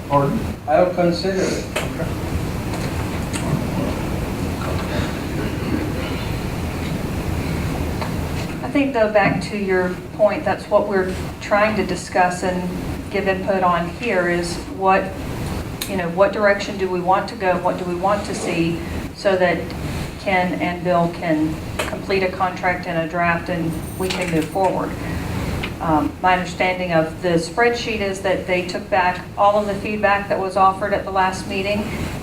Pardon? I'll consider it. Okay. I think though, back to your point, that's what we're trying to discuss and give input on here is what direction do we want to go? What do we want to see so that Ken and Bill can complete a contract and a draft and we can move forward. My understanding of the spreadsheet is that they took back all of the feedback that was offered at the last meeting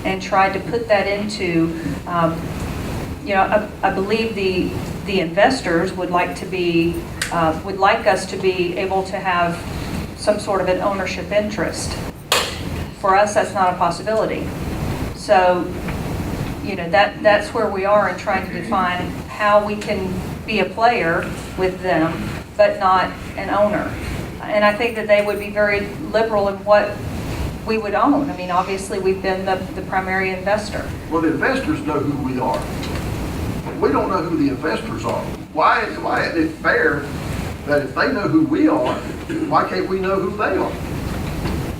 and tried to put that into, I believe the investors would like us to be able to have some sort of an ownership interest. For us, that's not a possibility. So, that's where we are in trying to define how we can be a player with them, but not an owner. And I think that they would be very liberal in what we would own. I mean, obviously, we've been the primary investor. Well, the investors know who we are. We don't know who the investors are. Why isn't it fair that if they know who we are, why can't we know who they are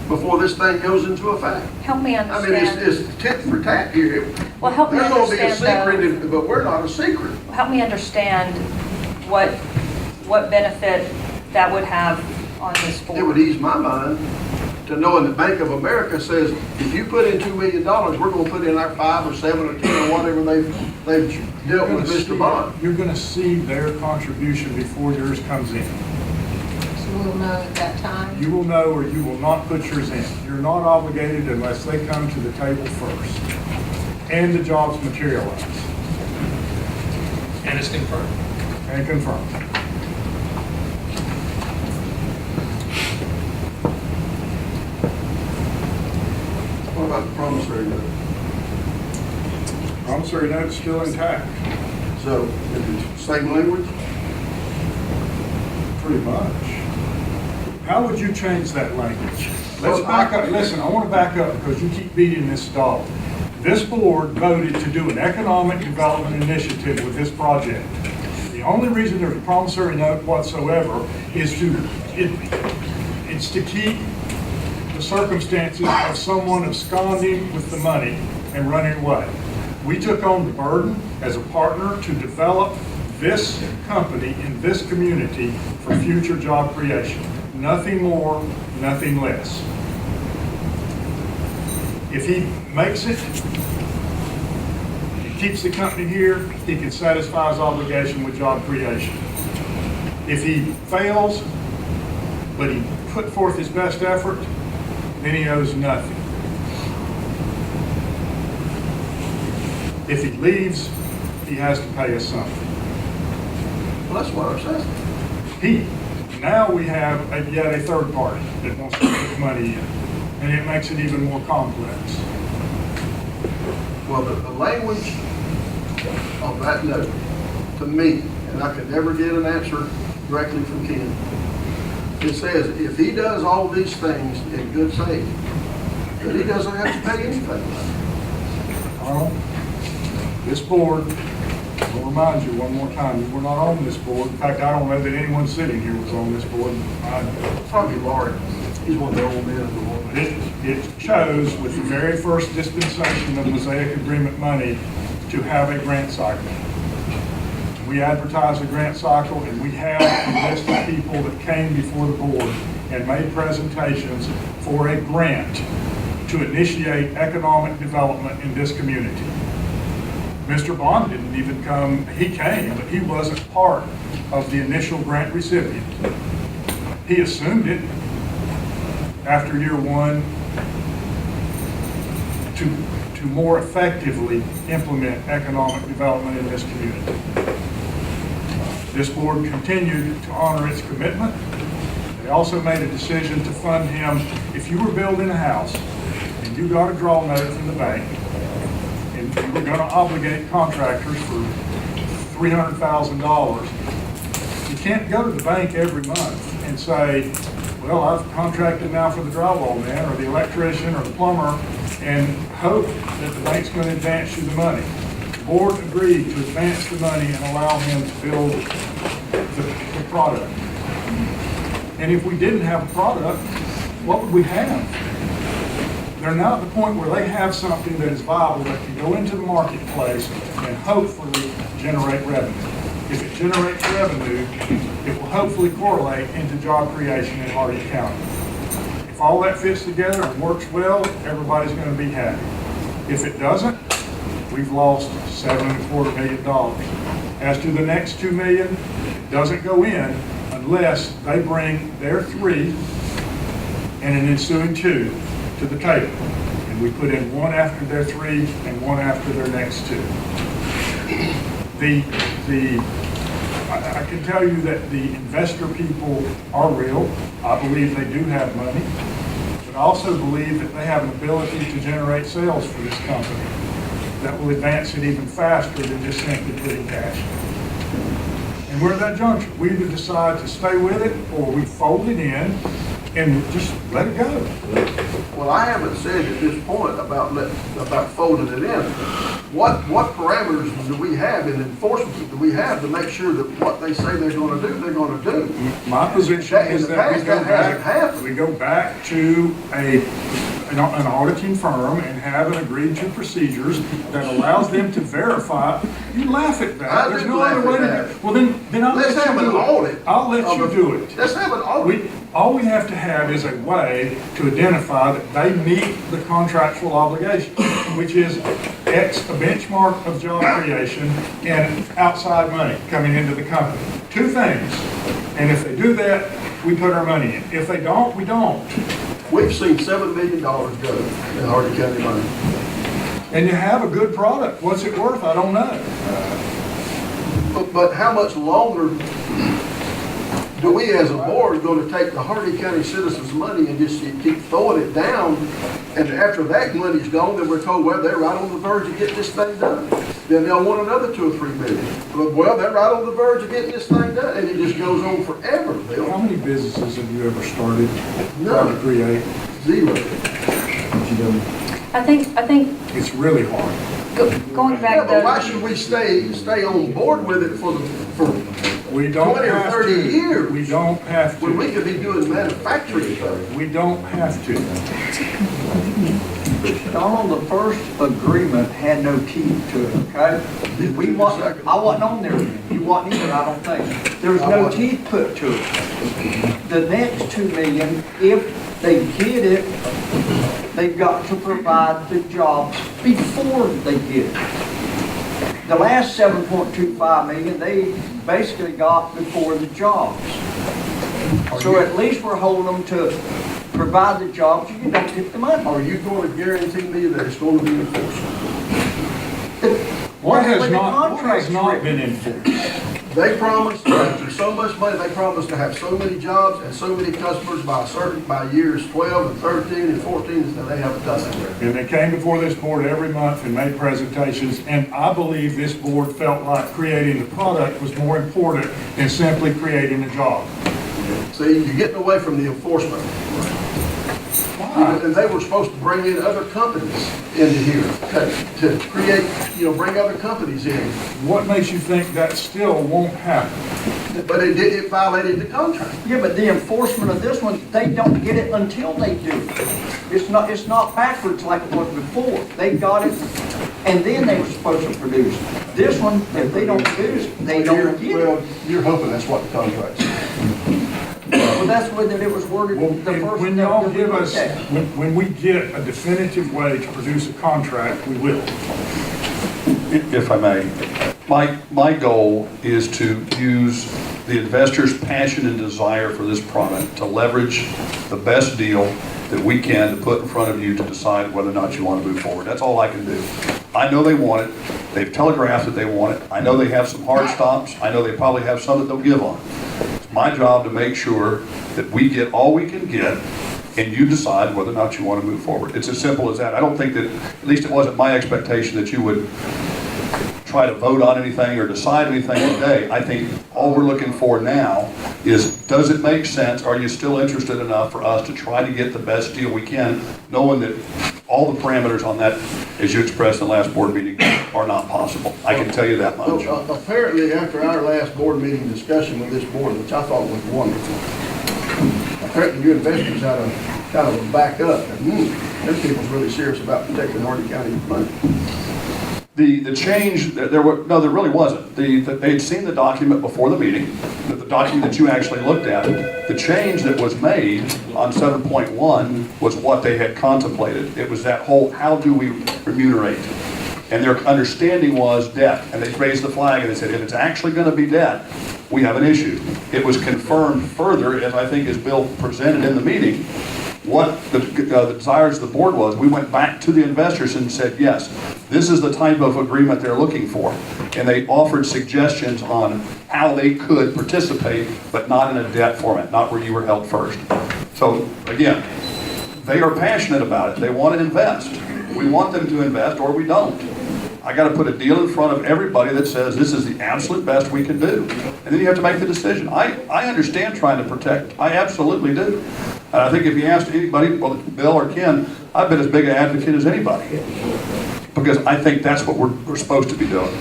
before this thing goes into effect? Help me I mean, understand. it's tit for tat here. Well, help me There's going to be a understand, secret, but we're not a secret. Help me understand what benefit that would have on this board. It would ease my mind to knowing that Bank of America says, if you put in $2 million, we're going to put in our 5 or 7 or 10 or whatever they've dealt with Mr. Bond. You're going to see their contribution before yours comes in. So we'll know at that time. You will know or you will not put yours in. You're not obligated unless they come to the table first and the jobs materialize And it's confirmed. and confirmed. What about the promissory note? Promissory note's still intact, So, is it same language? pretty much. How would you change that language? Let's back up. Listen, I want to back up because you keep beating this dog. This board voted to do an economic development initiative with this project. The only reason there's a promissory note whatsoever is it's to keep the circumstances of someone absconding with the money and running away. We took on the burden as a partner to develop this company in this community for future job creation. Nothing more, nothing less. If he makes it, he keeps the company here, he can satisfy his obligation with job creation. If he fails, but he put forth his best effort, then he owes nothing. If he leaves, he has to pay us something. Well, that's what I'm saying. Now we have yet a third party that wants to put money in, and it makes it even more complex. Well, the language of that note, to me, and I could never get an answer directly from Ken, it says if he does all these things in good faith, that he doesn't have to pay anything. Arnold, this board, I'll remind you one more time, you were not on this board. In fact, I don't know that anyone sitting here was on this board. Probably Laurie. He's one of the old men of the world. But it chose with the very first dispensation of Mosaic Agreement money to have a grant cycle. We advertised a grant cycle, and we have a list of people that came before the board and made presentations for a grant to initiate economic development in this community. Mr. Bond didn't even come, he came, but he wasn't part of the initial grant recipient. He assumed it after year one to more effectively implement economic development in this community. This board continued to honor its commitment. They also made a decision to fund him. If you were building a house and you got a draw note from the bank, and you were going to obligate contractors for $300,000, you can't go to the bank every month and say, well, I've contracted now for the drywall man or the electrician or the plumber and hope that the bank's going to advance you the money. The board agreed to advance the money and allow him to build the product. And if we didn't have a product, what would we have? they're now at the point where they have something that is viable that can go into the marketplace and hopefully generate revenue. If it generates revenue, it will hopefully correlate into job creation in Hardin County. If all that fits together and works well, everybody's going to be happy. If it doesn't, we've lost $7.25 million. As to the next $2 million, it doesn't go in unless they bring their 3 and an ensuing 2 to the table. And we put in 1 after their 3 and 1 after their next 2. I can tell you that the investor people are real. I believe they do have money, but I also believe that they have an ability to generate sales for this company that will advance it even faster than just simply putting cash. And we're at that juncture. We either decide to stay with it or we fold it in and just let it go. Well, I haven't said at this point about folding it in. What parameters do we have in enforcement do we have to make sure that what they say they're going to do, they're going to do? My position is that we go back to an auditing firm and have an agreed to procedures that allows them to verify. You laugh at that. I There's do no laugh other way at to that. do it. Well, then I'll Let's let have you an do audit. it. I'll let you do it. Let's have an audit. All we have to have is a way to identify that they meet the contractual obligation, which is a benchmark of job creation and outside money coming into the company. 2 things. And if they do that, we put our money in. If they don't, we don't. We've seen $7 million go in Hardin County money. And you have a good product. What's it worth? I don't know. But how much longer do we as a board going to take the Hardin County citizens' money and just keep throwing it down? And after that money's gone, then we're told, well, they're right on the verge of getting this thing done. Then they'll want another 2 or 3 million. Well, they're right on the verge of getting this thing done, and it just goes on forever, Bill. How many businesses have you ever started? None. To create? 0. I think It's really hard. going Yeah, back but why to, should we stay on board with it for We don't 20 or have 30 to. years. We don't have when we to. could be doing manufacturing stuff? We don't have to. Donald, the first agreement had no teeth to it, okay? We want, I wasn't on there, you wasn't either, I don't think. There was no teeth put to it. The next 2 million, if they get it, they've got to provide the jobs before they get it. The last 7.25 million, they basically got before the jobs. So at least we're holding them to provide the jobs, you don't get the money. Are you going to guarantee me that it's going to be enforced? What That's has what the not contract's written. been enforced? They promised, after so much money, they promised to have so many jobs and so many customers by years 12 and 13 and 14, and they haven't done that. And they came before this board every month and made presentations, and I believe this board felt like creating the product was more important than simply creating a job. See, you're getting away from the enforcement. Why? And they were supposed to bring in other companies into here to create, bring other companies in. What makes you think that still won't happen? But it violated the contract. Yeah, but the enforcement of this one, they don't get it until they do. It's not backwards like it was before. They got it, and then they were supposed to produce. This one, if they don't produce, they don't get it. Well, you're hoping that's what the contract says. Well, that's the way that it was worded Well, the first. when that y'all we give looked us, at. when we get a definitive way to produce a contract, we will. If I may, my goal is to use the investor's passion and desire for this product to leverage the best deal that we can to put in front of you to decide whether or not you want to move forward. That's all I can do. I know they want it. They've telegraphed that they want it. I know they have some hard stops. I know they probably have some that they'll give on. It's my job to make sure that we get all we can get and you decide whether or not you want to move forward. It's as simple as that. I don't think that, at least it wasn't my expectation that you would try to vote on anything or decide anything today. I think all we're looking for now is, does it make sense? Are you still interested enough for us to try to get the best deal we can, knowing that all the parameters on that, as you expressed in the last board meeting, are not possible? I can tell you that much. Well, apparently, after our last board meeting discussion with this board, which I thought was wonderful, apparently your investors had kind of back up, and, them people's really serious about protecting Hardin County money. The change, there really wasn't. They'd seen the document before the meeting, the document that you actually looked at. The change that was made on 7.1 was what they had contemplated. It was that whole, how do we remunerate? And their understanding was debt. And they raised the flag and they said, if it's actually going to be debt, we have an issue. It was confirmed further, as I think as Bill presented in the meeting, what the desires of the board was. We went back to the investors and said, yes, this is the type of agreement they're looking for. And they offered suggestions on how they could participate, but not in a debt format, not where you were held first. So again, they are passionate about it. They want to invest. We want them to invest or we don't. I got to put a deal in front of everybody that says this is the absolute best we can do. And then you have to make the decision. I understand trying to protect. I absolutely do. And I think if you asked anybody, well, Bill or Ken, I've been as big an advocate as anybody. Because I think that's what we're supposed to be doing.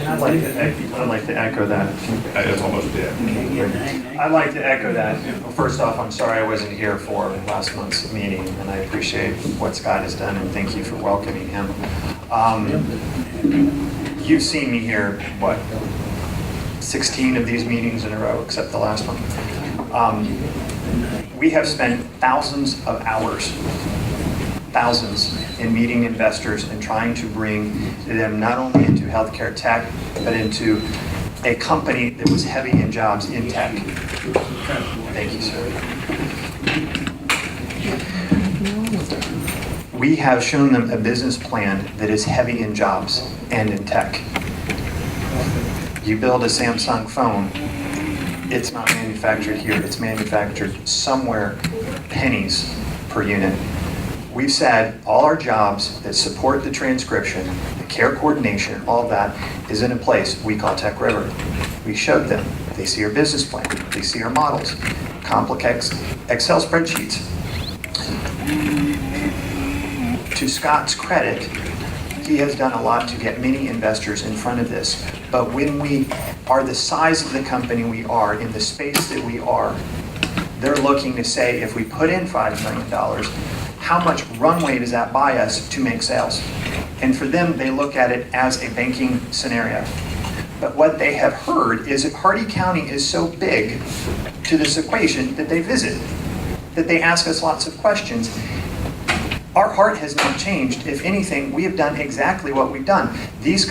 I'd like to echo that. It's almost dead. I'd like to echo that. First off, I'm sorry I wasn't here for last month's meeting, and I appreciate what Scott has done, and thank you for welcoming him. You've seen me here, what, 16 of these meetings in a row, except the last one. We have spent thousands of hours, in meeting investors and trying to bring them not only into healthcare tech, but into a company that was heavy in jobs in tech. Thank you, sir. We have shown them a business plan that is heavy in jobs and in tech. You build a Samsung phone, it's not manufactured here, it's manufactured somewhere, pennies per unit. We've said all our jobs that support the transcription, the care coordination, all of that is in a place we call Tech River. We showed them. They see our business plan. They see our models, complex Excel spreadsheets. To Scott's credit, he has done a lot to get many investors in front of this. But when we are the size of the company we are, in the space that we are, they're looking to say, if we put in $5 million, how much runway does that buy us to make sales? And for them, they look at it as a banking scenario. But what they have heard is that Hardin County is so big to this equation that they visit, that they ask us lots of questions. Our heart has not changed. If anything, we have done exactly what we've done. These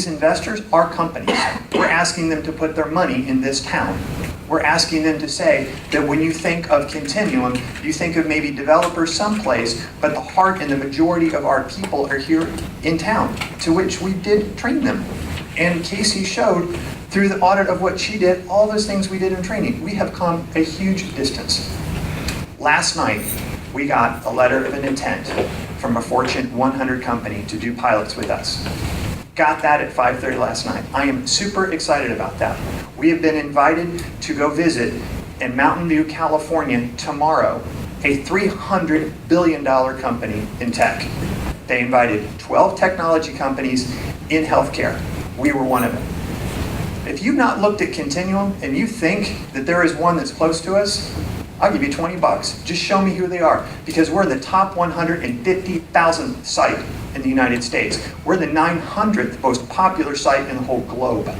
investors are companies. We're asking them to put their money in this town. We're asking them to say that when you think of Continuum, you think of maybe developers someplace, but the heart and the majority of our people are here in town, to which we did train them. And Casey showed through the audit of what she did, all those things we did in training. We have come a huge distance. Last night, we got a letter of an intent from a Fortune 100 company to do pilots with us. Got that at 5:30 last night. I am super excited about that. We have been invited to go visit in Mountain View, California tomorrow, a $300 billion company in tech. They invited 12 technology companies in healthcare. We were one of them. If you've not looked at Continuum and you think that there is one that's close to us, I'll give you $20. Just show me who they are, because we're the top 150,000th site in the United States. We're the 900th most popular site in the whole globe.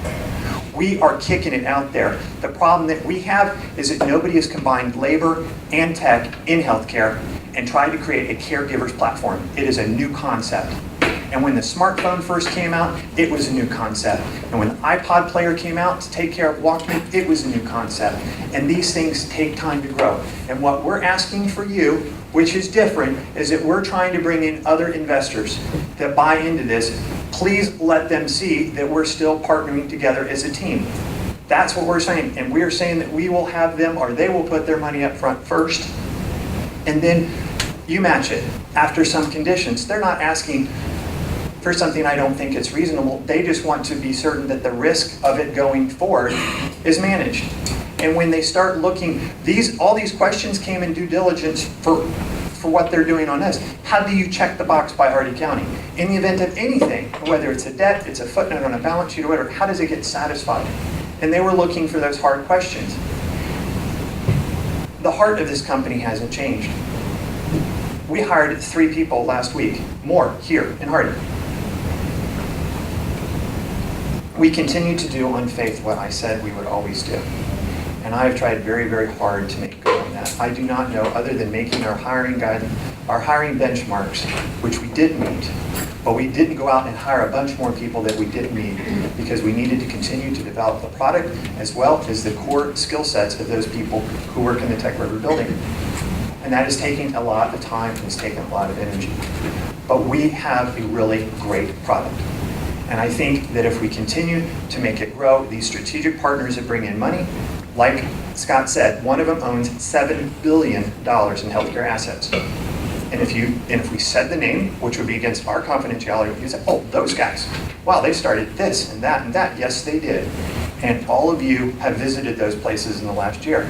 We are kicking it out there. The problem that we have is that nobody has combined labor and tech in healthcare and tried to create a caregiver's platform. It is a new concept. And when the smartphone first came out, it was a new concept. And when the iPod player came out to take care of Walkman, it was a new concept. And these things take time to grow. And what we're asking for you, which is different, is that we're trying to bring in other investors that buy into this. Please let them see that we're still partnering together as a team. That's what we're saying. And we're saying that we will have them, or they will put their money up front first. And then you match it after some conditions. They're not asking for something I don't think it's reasonable. They just want to be certain that the risk of it going forward is managed. And when they start looking, all these questions came in due diligence for what they're doing on us. How do you check the box by Hardin County? In the event of anything, whether it's a debt, it's a footnote on a balance sheet or whatever, how does it get satisfied? and they were looking for those hard questions. The heart of this company hasn't changed. We hired 3 people last week, more here in Hardin. We continue to do on faith what I said we would always do. And I have tried very, very hard to make good on that. I do not know, other than making our hiring benchmarks, which we did meet, but we didn't go out and hire a bunch more people that we didn't need because we needed to continue to develop the product as well as the core skill sets of those people who work in the Tech River building. And that is taking a lot of time and it's taking a lot of energy. But we have a really great product. And I think that if we continue to make it grow, these strategic partners that bring in money, like Scott said, one of them owns $7 billion in healthcare assets. And if we said the name, which would be against our confidentiality, you say, oh, those guys, wow, they started this and that and that. Yes, they did. And all of you have visited those places in the last year.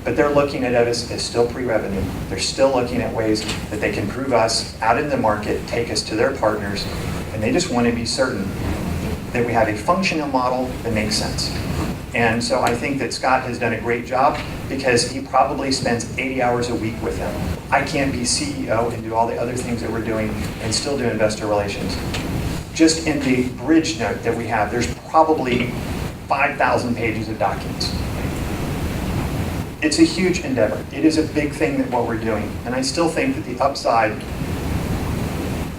But they're looking at us as still pre-revenue. They're still looking at ways that they can prove us out in the market, take us to their partners, and they just want to be certain that we have a functional model that makes sense. And so I think that Scott has done a great job because he probably spends 80 hours a week with them. I can't be CEO and do all the other things that we're doing and still do investor relations. Just in the bridge note that we have, there's probably 5,000 pages of documents. It's a huge endeavor. It is a big thing that what we're doing. And I still think that the upside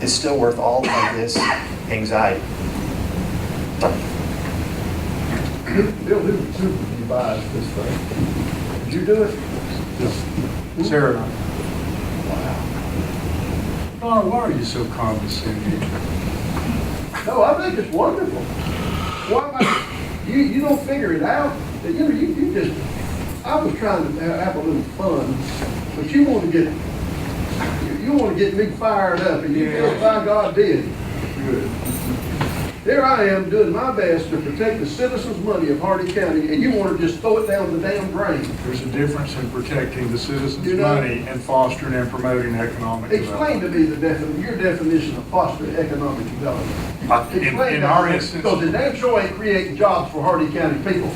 is still worth all of this anxiety. Bill, who devised this thing? Did you do it? Sarah. Donna, why are you so condescending? No, I think it's wonderful. Why am I, you don't figure it out? You just, I was trying to have a little fun, but you want to get me fired up, and you feel by God did. Good. Here I am doing my best to protect the citizens' money of Hardin County, and you want to just throw it down the damn drain. There's a difference in protecting the citizens' You know- money and fostering and promoting economic Explain development. to me your definition of fostering economic development. In our instance, Because the damn show ain't creating jobs for Hardin County people.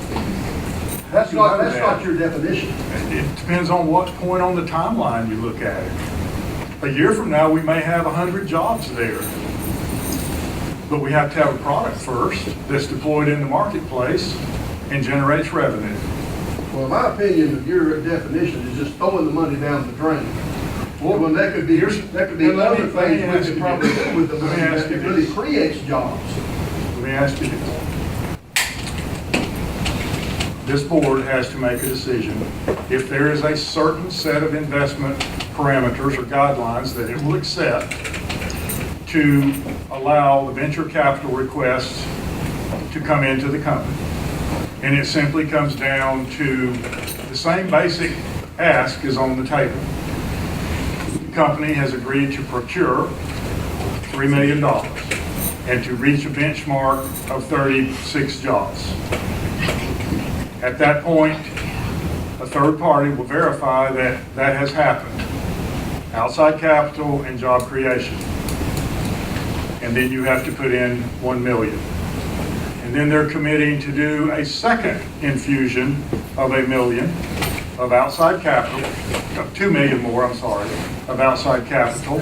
That's You know not that. your definition. it depends on what point on the timeline you look at it. A year from now, we may have 100 jobs there. But we have to have a product first that's deployed in the marketplace and generates revenue. Well, my opinion of your definition is just throwing the money down the drain. Well, when that could be Here's- other let me things ask we could you probably this. do with the Let me money ask that you really this. creates jobs. Let me ask you this. This board has to make a decision. If there is a certain set of investment parameters or guidelines that it will accept to allow the venture capital requests to come into the company. And it simply comes down to the same basic ask is on the table. The company has agreed to procure $3 million and to reach a benchmark of 36 jobs. At that point, a third party will verify that that has happened. Outside capital and job creation. And then you have to put in 1 million. And then they're committing to do a second infusion of $1 million of outside capital, of 2 million more, I'm sorry, of outside capital,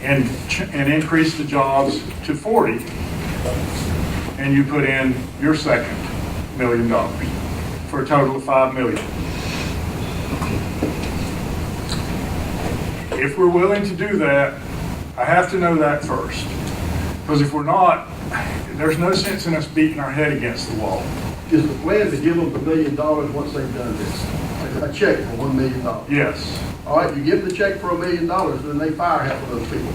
and increase the jobs to 40. And you put in your second $1 million for a total of 5 million. If we're willing to do that, I have to know that first. Because if we're not, there's no sense in us beating our head against the wall. Is the plan to give them the $1 million once they've done this? A check for $1 million. Yes. All right, you give them the check for $1 million, then they fire half of those people.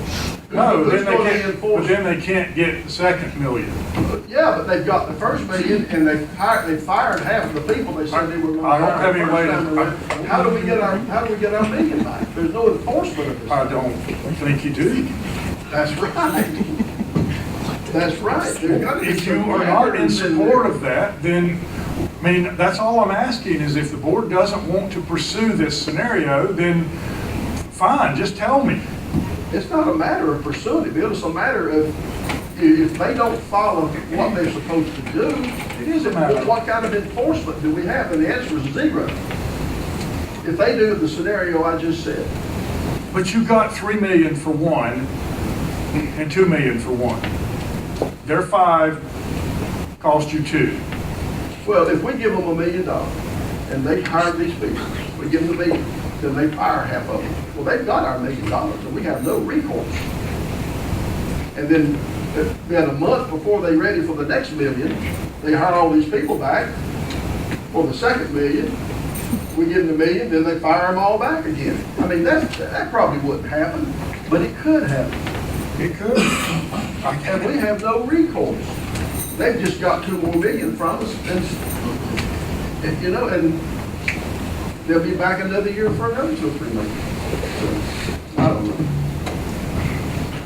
No, Who's then they gonna can't, enforce but then they can't get the second million. Yeah, but they've got the first million, and they fired half of the people they said they were going to I don't fire have the any first way to- time around. How do we get our million back? There's no enforcement of this. I don't think you do. That's right. That's right. There's gotta be If you some are not in standards in support there. of that, then, I mean, that's all I'm asking is if the board doesn't want to pursue this scenario, then fine, just tell me. It's not a matter of pursuing it, Bill. It's a matter of, if they don't follow what they're supposed to do, what kind of enforcement do we have? And the answer is zero. If they do the scenario I just said. But you got 3 million for one and 2 million for one. Their 5 cost you 2. Well, if we give them $1 million and they hire these people, we give them $1 million, then they fire half of them. Well, they've got our $1 million and we have no recourse. And then a month before they're ready for the next $1 million, they hire all these people back for the second $1 million. We give them $1 million, then they fire them all back again. I mean, that probably wouldn't happen, but it could happen. It could. And we have no recourse. They've just got $2 more million from us, and you know, and they'll be back another year for another 2 or 3 million. So, I don't know.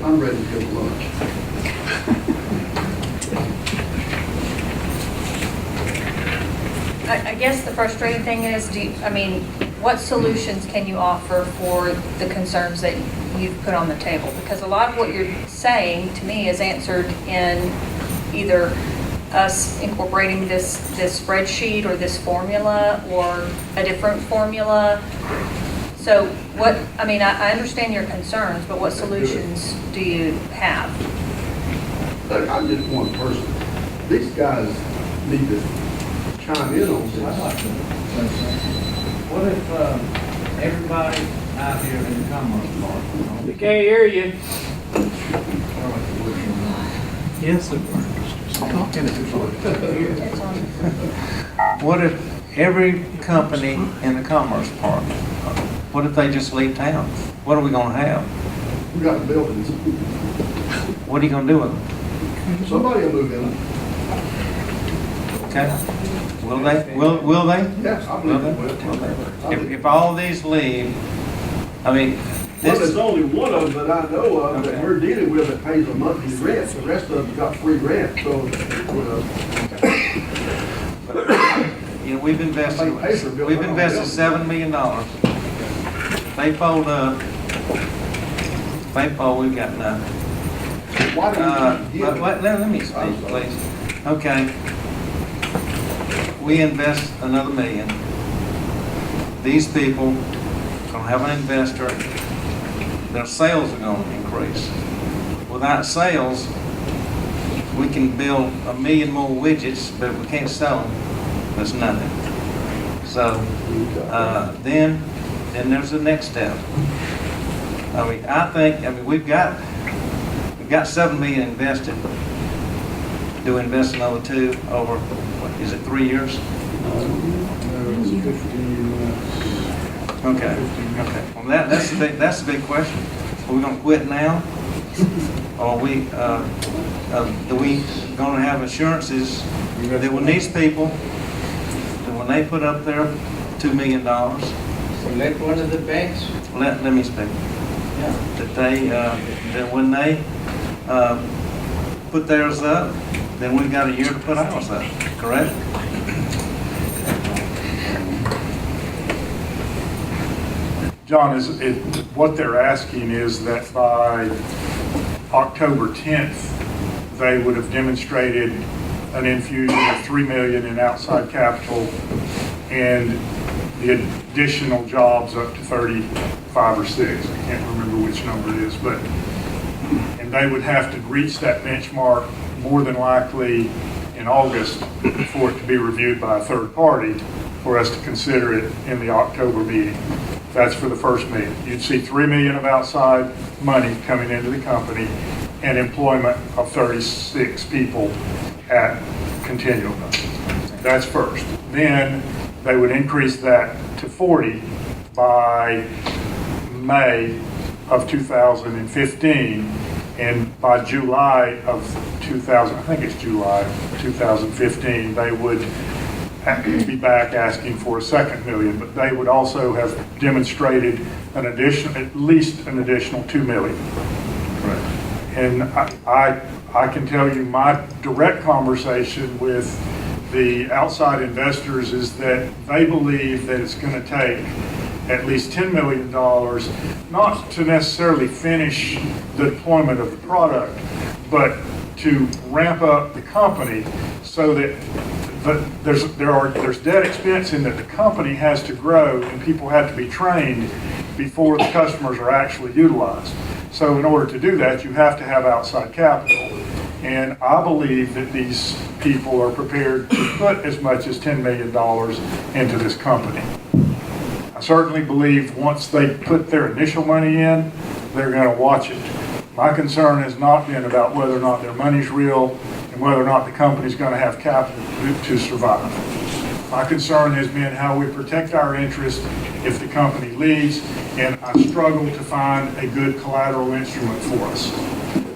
I'm ready to go to lunch. I guess the frustrating thing is, what solutions can you offer for the concerns that you've put on the table? Because a lot of what you're saying to me is answered in either us incorporating this spreadsheet or this formula or a different formula. So I understand your concerns, but what solutions do you have? Look, I'm just one person. These guys need to chime in on this. What if everybody out here in the Commerce Park? We can't hear you. Yes, sir. What if every company in the Commerce Park, what if they just leave town? What are we gonna have? We got the buildings. What are you gonna do with them? Somebody will move in. Okay? Will they? Will they? Yes, I Will believe they? it will. If all these leave, Well, there's only one of them that I know of that Okay. we're dealing with that pays a monthly rent. The rest of them got free rent, so, we've invested $7 million. They fold up. They fold, we've got nothing. why do we keep giving? Let me speak, please. Okay. We invest another $1 million. These people gonna have an investor. Their sales are gonna increase. Without sales, we can build 1 million more widgets, but if we can't sell them, there's nothing. So, then there's the next step. We've got 7 million invested. Do we invest another 2 over, what, is it 3 years? Okay. Well, that's the big question. Are we gonna quit now? Or are we gonna have assurances that when these people, that when they put up their $2 million, Select one of the banks. let me speak. That when they put theirs up, then we've got a year to put ours up, correct? John, what they're asking is that by October 10th, they would have demonstrated an infusion of $3 million in outside capital and the additional jobs up to 35 or 6. I can't remember which number it is, and they would have to reach that benchmark more than likely in August for it to be reviewed by a third party for us to consider it in the October meeting. That's for the first meeting. You'd see $3 million of outside money coming into the company and employment of 36 people at Continuum. That's first. Then they would increase that to 40 by May of 2015, and by July of 2015, they would be back asking for a second million, but they would also have demonstrated at least an additional 2 million. Correct. And I can tell you my direct conversation with the outside investors is that they believe that it's going to take at least $10 million, not to necessarily finish the deployment of the product, but to ramp up the company so that there's debt expense in that the company has to grow and people have to be trained before the customers are actually utilized. So in order to do that, you have to have outside capital. And I believe that these people are prepared to put as much as $10 million into this company. I certainly believe once they put their initial money in, they're going to watch it. My concern has not been about whether or not their money's real and whether or not the company's going to have capital to survive. My concern has been how we protect our interest if the company leaves, and I struggle to find a good collateral instrument for us.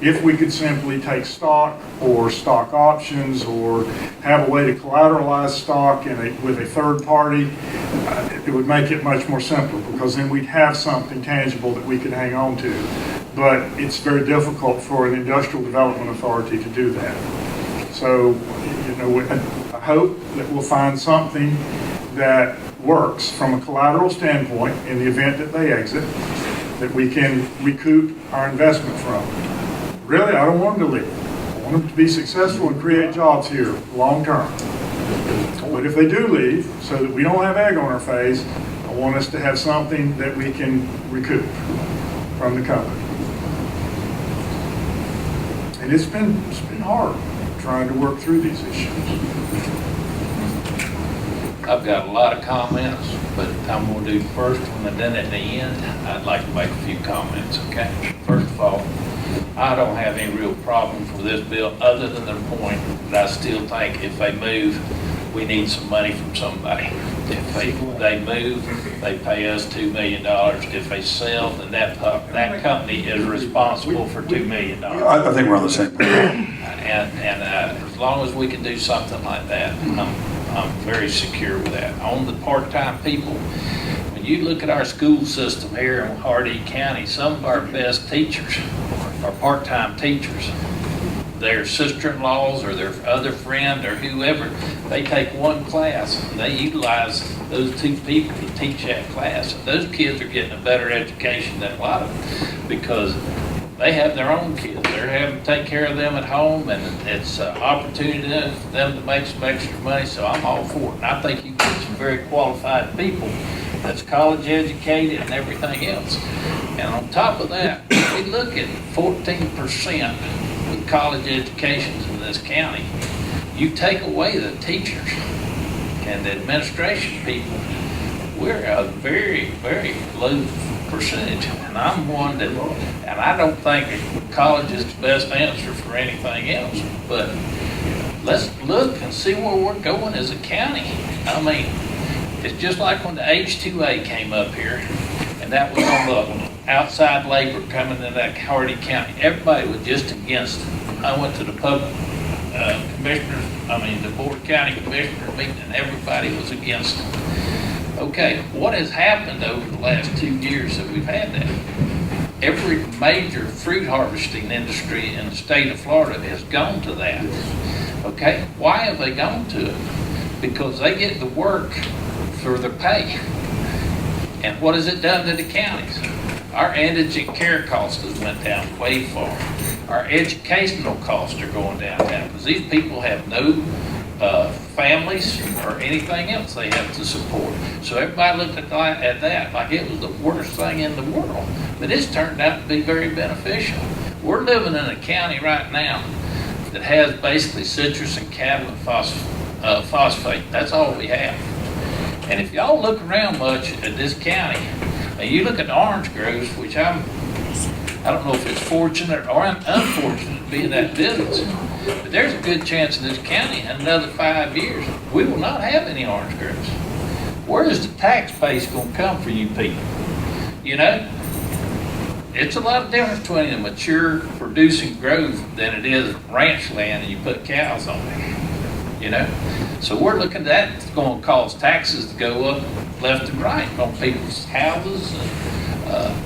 If we could simply take stock or stock options or have a way to collateralize stock with a third party, it would make it much more simple, because then we'd have something tangible that we could hang on to. But it's very difficult for an industrial development authority to do that. So, I hope that we'll find something that works from a collateral standpoint in the event that they exit, that we can recoup our investment from. Really, I don't want them to leave. I want them to be successful and create jobs here long term. But if they do leave, so that we don't have egg on our face, I want us to have something that we can recoup from the company. And it's been hard trying to work through these issues. I've got a lot of comments, but I'm going to do the first one, and then at the end, I'd like to make a few comments, okay? First of all, I don't have any real problems with this bill, other than the point that I still think if they move, we need some money from somebody. If they move, they pay us $2 million. If they sell, then that company is responsible for $2 million. I think we're on the same page. And as long as we can do something like that, I'm very secure with that. On the part-time people, when you look at our school system here in Hardee County, some of our best teachers are part-time teachers. Their sister-in-laws or their other friend or whoever, they take one class and they utilize those two people to teach that class. And those kids are getting a better education than a lot of them, because they have their own kids. They're having to take care of them at home, and it's an opportunity for them to make some extra money, so I'm all for it. And I think you get some very qualified people that's college educated and everything else. And on top of that, we look at 14% with college educations in this county. You take away the teachers and the administration people, we're a very, very low percentage. And I'm one that, and I don't think college is the best answer for anything else, but let's look and see where we're going as a county. I mean, it's just like when the H-2A came up here, and that was on the outside labor coming into that Hardee County. Everybody was just against it. I went to the the Board of County Commissioners meeting, and everybody was against it. Okay, what has happened over the last 2 years that we've had that? Every major fruit harvesting industry in the state of Florida has gone to that. Okay, why have they gone to it? Because they get the work for their pay. And what has it done to the counties? Our indigent care costs has went down way far. Our educational costs are going down because these people have no families or anything else they have to support. So everybody looked at that like it was the worst thing in the world. But it's turned out to be very beneficial. We're living in a county right now that has basically citrus and cattle and phosphate. That's all we have. And if y'all look around much at this county, and you look at the orange groves, which I don't know if it's fortunate or unfortunate to be in that business, but there's a good chance in this county in another 5 years, we will not have any orange groves. Where is the tax base going to come for you people? You know, it's a lot of difference between a mature producing grove than it is ranch land and you put cows on it, you know? So we're looking at that. It's going to cause taxes to go up left and right on people's houses and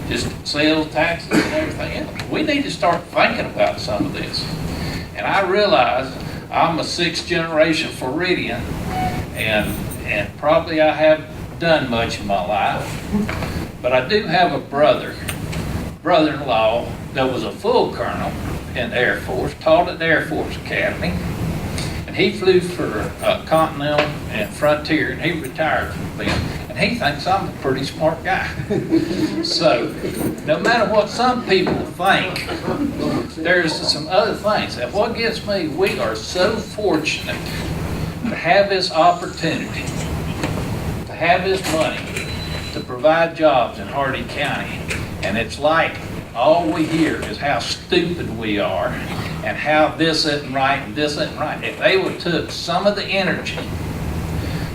just sales taxes and everything else. We need to start thinking about some of this. And I realize I'm a 6th generation Floridian, and probably I haven't done much in my life, but I do have a brother-in-law that was a full colonel in the Air Force, taught at the Air Force Academy, and he flew for Continental and Frontier, and he retired from them. And he thinks I'm a pretty smart guy. So, no matter what some people think, there's some other things. And what gets me, we are so fortunate to have this opportunity, to have this money, to provide jobs in Hardee County. And it's like all we hear is how stupid we are and how this isn't right and this isn't right. If they would took some of the energy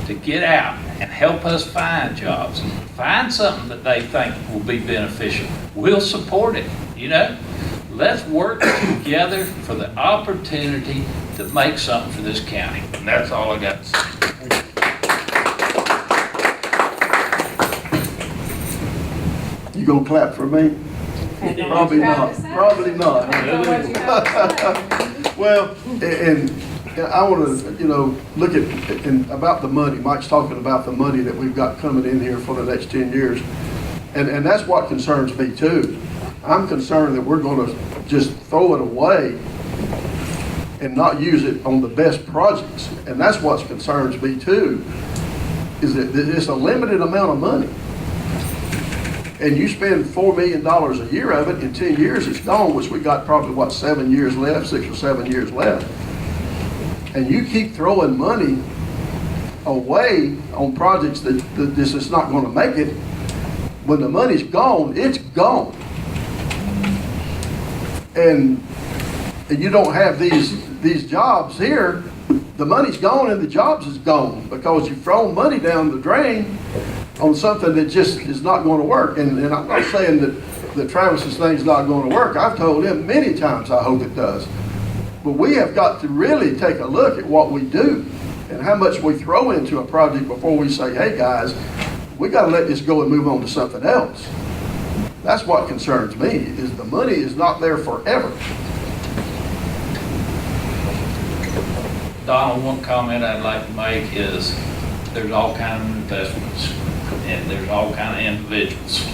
to get out and help us find jobs, find something that they think will be beneficial, we'll support it, you know? Let's work together for the opportunity to make something for this county. And that's all I got to say. You gonna clap for me? Probably not, probably not. Well, and I want to, look at, and about the money. Mike's talking about the money that we've got coming in here for the next 10 years. And that's what concerns me too. I'm concerned that we're going to just throw it away and not use it on the best projects. And that's what concerns me too, is that it's a limited amount of money. And you spend $4 million a year of it, in 10 years it's gone, which we got probably, 7 years left, 6 or 7 years left. And you keep throwing money away on projects that this is not going to make it. When the money's gone, it's gone. And you don't have these jobs here. The money's gone and the jobs is gone because you've thrown money down the drain on something that just is not going to work. And I'm not saying that Travis's thing's not going to work. I've told him many times I hope it does. But we have got to really take a look at what we do and how much we throw into a project before we say, hey guys, we got to let this go and move on to something else. That's what concerns me, is the money is not there forever. Donald, one comment I'd like to make is there's all kinds of investments and there's all kinds of individuals.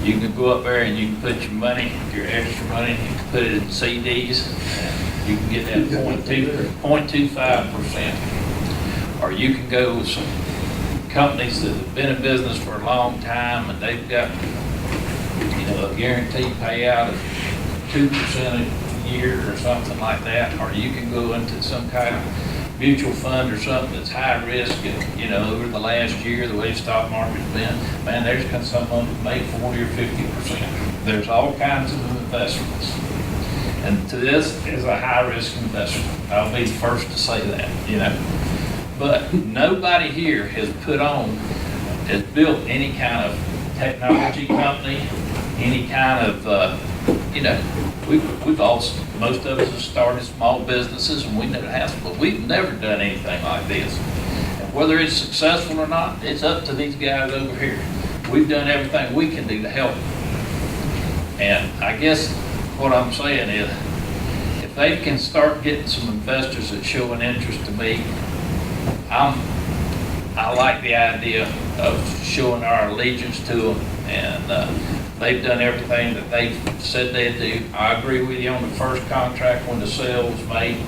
You can go up there and you can put your money, your extra money, you can put it in CDs. You can get that 0.25%. Or you can go with some companies that have been in business for a long time and they've got, a guaranteed payout of 2% a year or something like that. Or you can go into some kind of mutual fund or something that's high risk, and over the last year, the way the stock market's been, man, there's been some of them made 40 or 50%. There's all kinds of investments. And to this is a high risk investment. I'll be the first to say that, But nobody here has built any kind of technology company, any kind of, most of us have started small businesses and we know how, but we've never done anything like this. And whether it's successful or not, it's up to these guys over here. We've done everything we can do to help them. And I guess what I'm saying is, if they can start getting some investors that show an interest to me, I like the idea of showing our allegiance to them, and they've done everything that they said they'd do. I agree with you on the first contract when the sale was made,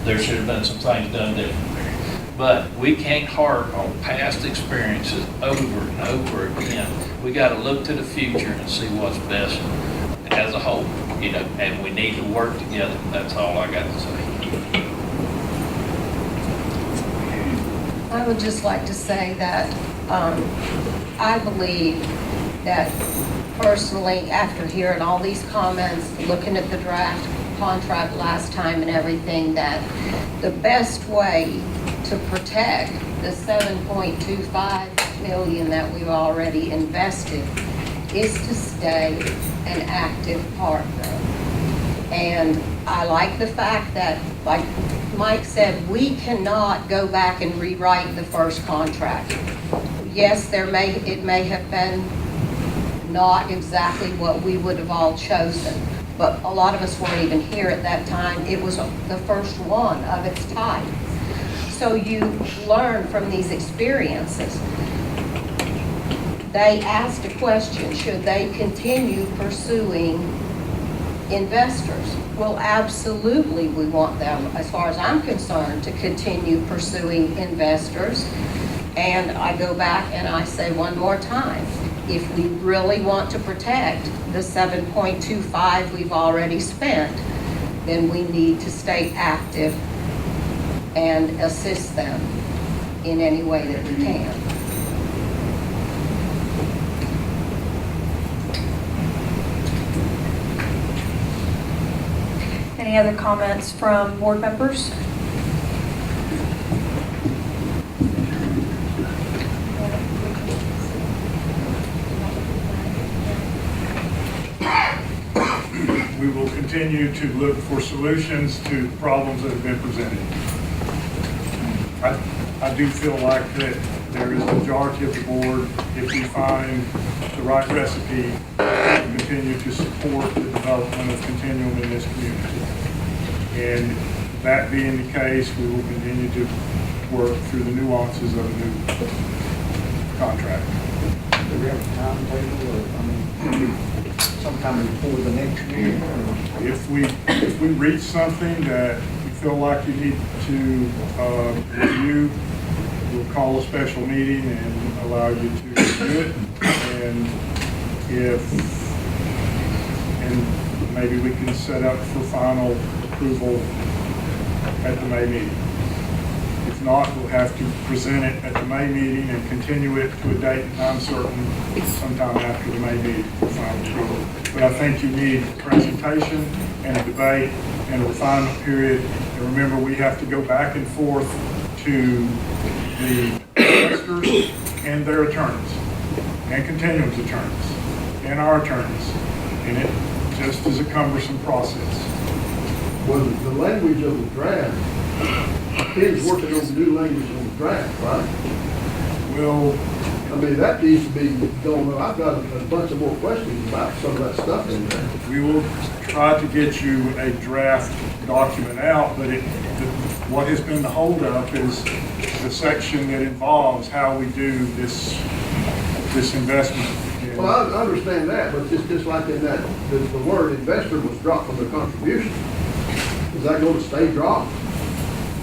there should have been some things done differently. But we can't harp on past experiences over and over again. We got to look to the future and see what's best as a whole, and we need to work together. That's all I got to say. I would just like to say that I believe that personally, after hearing all these comments, looking at the draft contract last time and everything, that the best way to protect the $7.25 million that we've already invested is to stay an active partner. And I like the fact that, like Mike said, we cannot go back and rewrite the first contract. Yes, it may have been not exactly what we would have all chosen, but a lot of us weren't even here at that time. It was the first one of its type. So you learn from these experiences. They asked a question, should they continue pursuing investors. Well, absolutely, we want them, as far as I'm concerned, to continue pursuing investors. And I go back and I say one more time, if we really want to protect the 7.25 we've already spent, then we need to stay active and assist them in any way that we can. Any other comments from board members? We will continue to look for solutions to the problems that have been presented. I do feel like that there is a majority of the board, if we find the right recipe, to continue to support the development of Continuum in this community. And that being the case, we will continue to work through the nuances of a new contract. Do we have a timetable, or, I mean, sometime before the next meeting? If we reach something that you feel like you need to review, we'll call a special meeting and allow you to review it. And maybe we can set up for final approval at the May meeting. If not, we'll have to present it at the May meeting and continue it to a date and time certain sometime after the May meeting for final approval. But I think you need a presentation and a debate and a refinement period. And remember, we have to go back and forth to the investors and their attorneys, and Continuum's attorneys, and our attorneys. And it just is a cumbersome process. Well, the language of the draft, Ken's working on the new language on the draft, right? Well, I mean, that needs to be going on. I've got a bunch of more questions about some of that stuff in there. we will try to get you a draft document out, but what has been the holdup is the section that involves how we do this investment. And Well, I understand that, but just like in that, the word investor was dropped from the contribution. Is that going to stay dropped?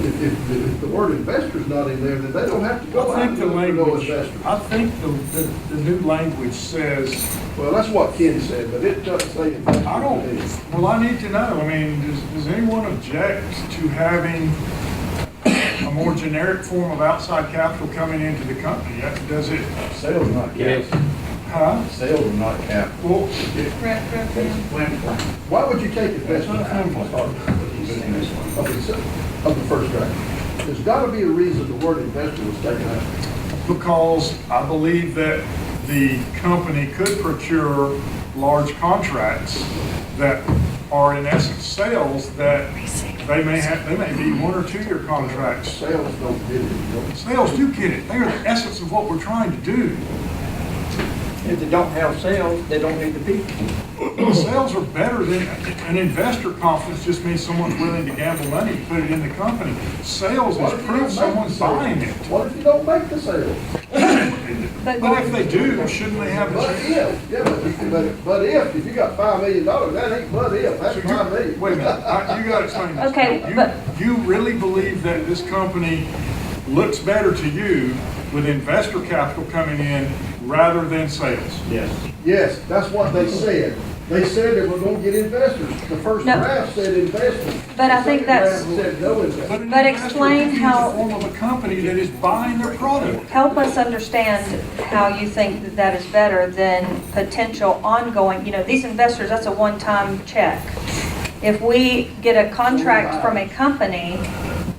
If the word investor's not in there, then they don't have to go I out think and the look for no language, investors. I think the new language says, Well, that's what Ken said, but it doesn't say investor. I don't, well, I need to know, I mean, does anyone object to having a more generic form of outside capital coming into the company? Does it, Sales not capital. huh? Sales are not capital. Well, Why would you take investment out of the first draft? There's got to be a reason the word investor was taken out. because I believe that the company could procure large contracts that are in essence sales that they may be 1 or 2 year contracts. Sales don't get it. Sales do get it. They are the essence of what we're trying to do. If they don't have sales, they don't need the people. Sales are better than, an investor confidence just means someone's willing to gamble money to put it in the company. Sales What is if you proof don't make someone's the sales? buying it. What if you don't make the sales? But if they do, shouldn't they have a But chance? if, yeah, but if you got $5 million, that ain't but if, that's So $5 million. Wait a minute, you gotta explain this. Okay, You- but- You really believe that this company looks better to you with investor capital coming in rather than sales? Yes. Yes, that's what they said. They said they were gonna get investors. The first No. draft said investors. But I The think second that's- draft said no investors. an But investor explain could be how- in the form of a company that is buying their product. Help us understand how you think that that is better than potential ongoing, these investors, that's a one-time check. If we get a contract from a company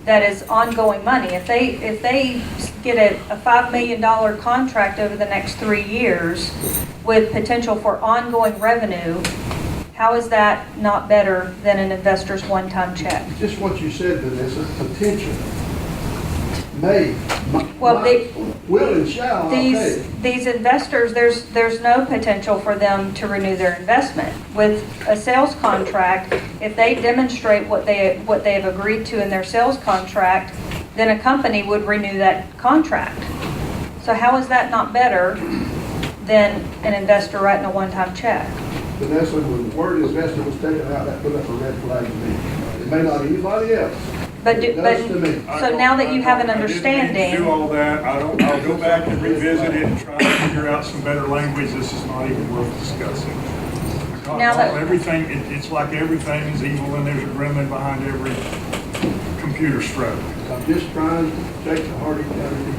that is ongoing money, if they get a $5 million contract over the next 3 years with potential for ongoing revenue, how is that not better than an investor's one-time check? Just what you said, Vanessa, potential. May. Well, Will and shall, I'll tell you. These investors, there's no potential for them to renew their investment. With a sales contract, if they demonstrate what they have agreed to in their sales contract, then a company would renew that contract. So how is that not better than an investor writing a one-time check? Vanessa, when the word investor was taken out, that put up a red flag to me. It may not anybody else. But, It does to me. so now that you have an I didn't mean to do understanding, all that, I'll go back and revisit it and try to figure out some better language. This is not even worth discussing. Now that- Everything, it's like everything is evil and there's a gremlin behind every computer stroke. I'm just trying to protect the Hardee County people.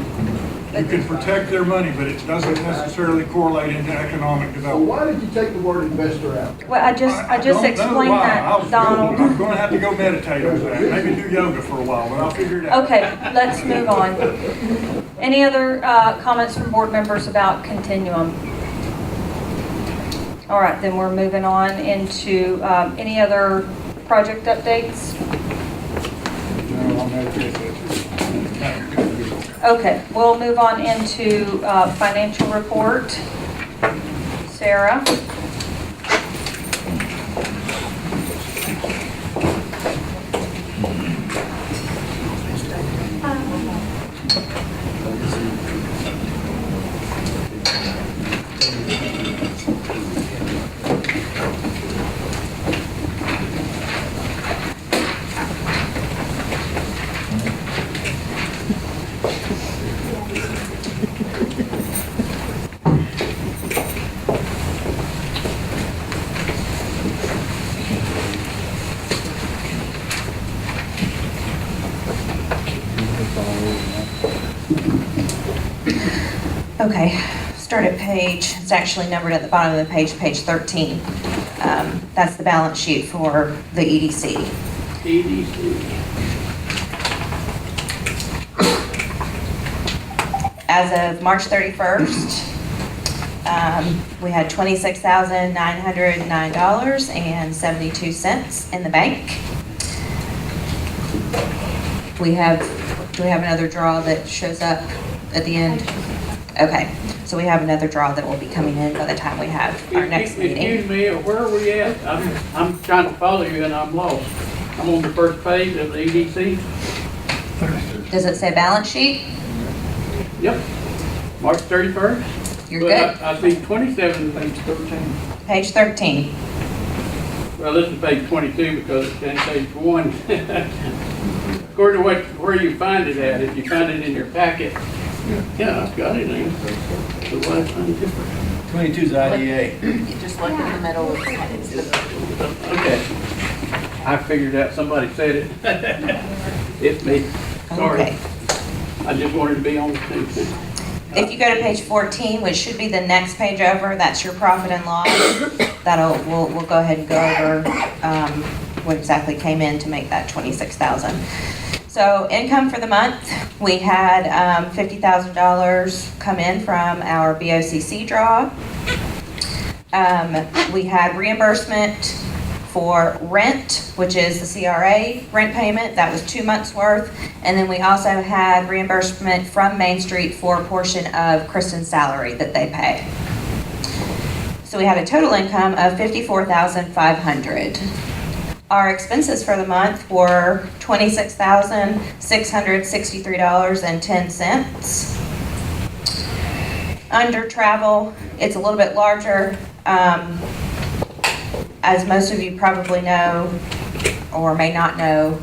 You can protect their money, but it doesn't necessarily correlate into economic So development. why did you take the word investor out? well, I just don't know explained why. that, Donald. I'm gonna have to go meditate on that, maybe do yoga for a while, but I'll figure it out. Okay, let's move on. Any other comments from board members about Continuum? All right, then we're moving on into any other project updates? No, I'll meditate that. Okay, we'll move on into financial report. Sarah? Okay, start at page, it's actually numbered at the bottom of the page, page 13. That's the balance sheet for the EDC. EDC. As of March 31st, we had $26,909.72 in the bank. Do we have another draw that shows up at the end? Okay, so we have another draw that will be coming in by the time we have our next Excuse meeting. me, where are we at? I'm trying to follow you and I'm lost. I'm on the first page of the EDC. Does it say balance sheet? Yep. March 31st. You're But good. I see 27, page 13. Page 13. Well, this is page 22 because it's in page 1. According to where you find it at, if you find it in your packet. Yeah, I've got it in. So why is it different? 22's IDA. Just look in the middle of the Okay. I figured out somebody said it. It's me. Sorry. Okay. I just wanted to be on the same thing. If you go to page 14, which should be the next page over, that's your profit and loss. We'll go ahead and go over what exactly came in to make that 26,000. So income for the month, we had $50,000 come in from our BOCC draw. We had reimbursement for rent, which is the CRA rent payment. That was 2 months worth. And then we also had reimbursement from Main Street for a portion of Kristen's salary that they pay. So we had a total income of $54,500. Our expenses for the month were $26,663.10. Under travel, it's a little bit larger. As most of you probably know, or may not know,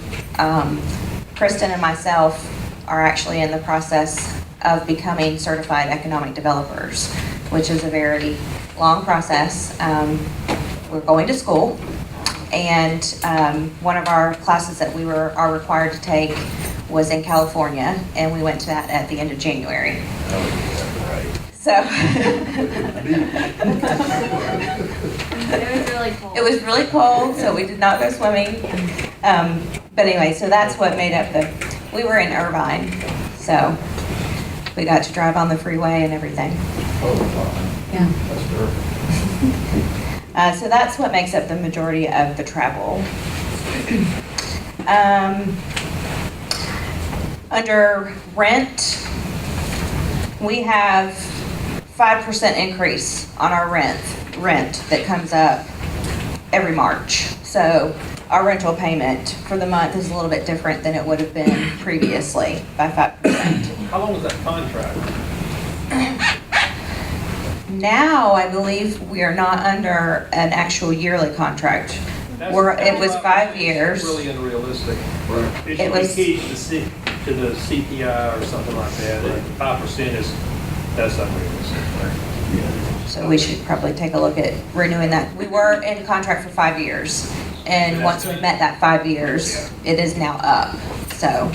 Kristen and myself are actually in the process of becoming certified economic developers, which is a very long process. We're going to school, and one of our classes that we are required to take was in California, and we went to that at the end of January. So It was really cool. it was really cold, so we did not go swimming. But anyway, so that's what made up we were in Irvine, so we got to drive on the freeway and everything. Yeah. So that's what makes up the majority of the travel. Under rent, we have 5% increase on our rent that comes up every March. So our rental payment for the month is a little bit different than it would have been previously by 5%. How long is that contract? Now, I believe we are not under an actual yearly contract. It was 5 years. Really unrealistic. It It should be was- keyed to the CPI or something like that. 5% that's unrealistic. So we should probably take a look at renewing that. We were in contract for 5 years. And once we met that 5 years, it is now up. So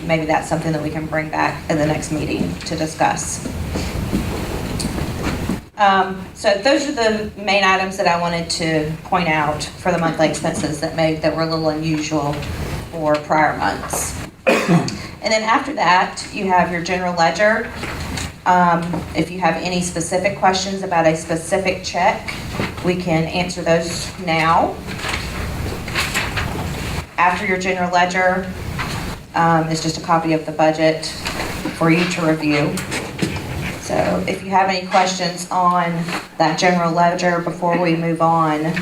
maybe that's something that we can bring back in the next meeting to discuss. So those are the main items that I wanted to point out for the monthly expenses that were a little unusual for prior months. And then after that, you have your general ledger. If you have any specific questions about a specific check, we can answer those now. After your general ledger is just a copy of the budget for you to review. So if you have any questions on that general ledger before we move on,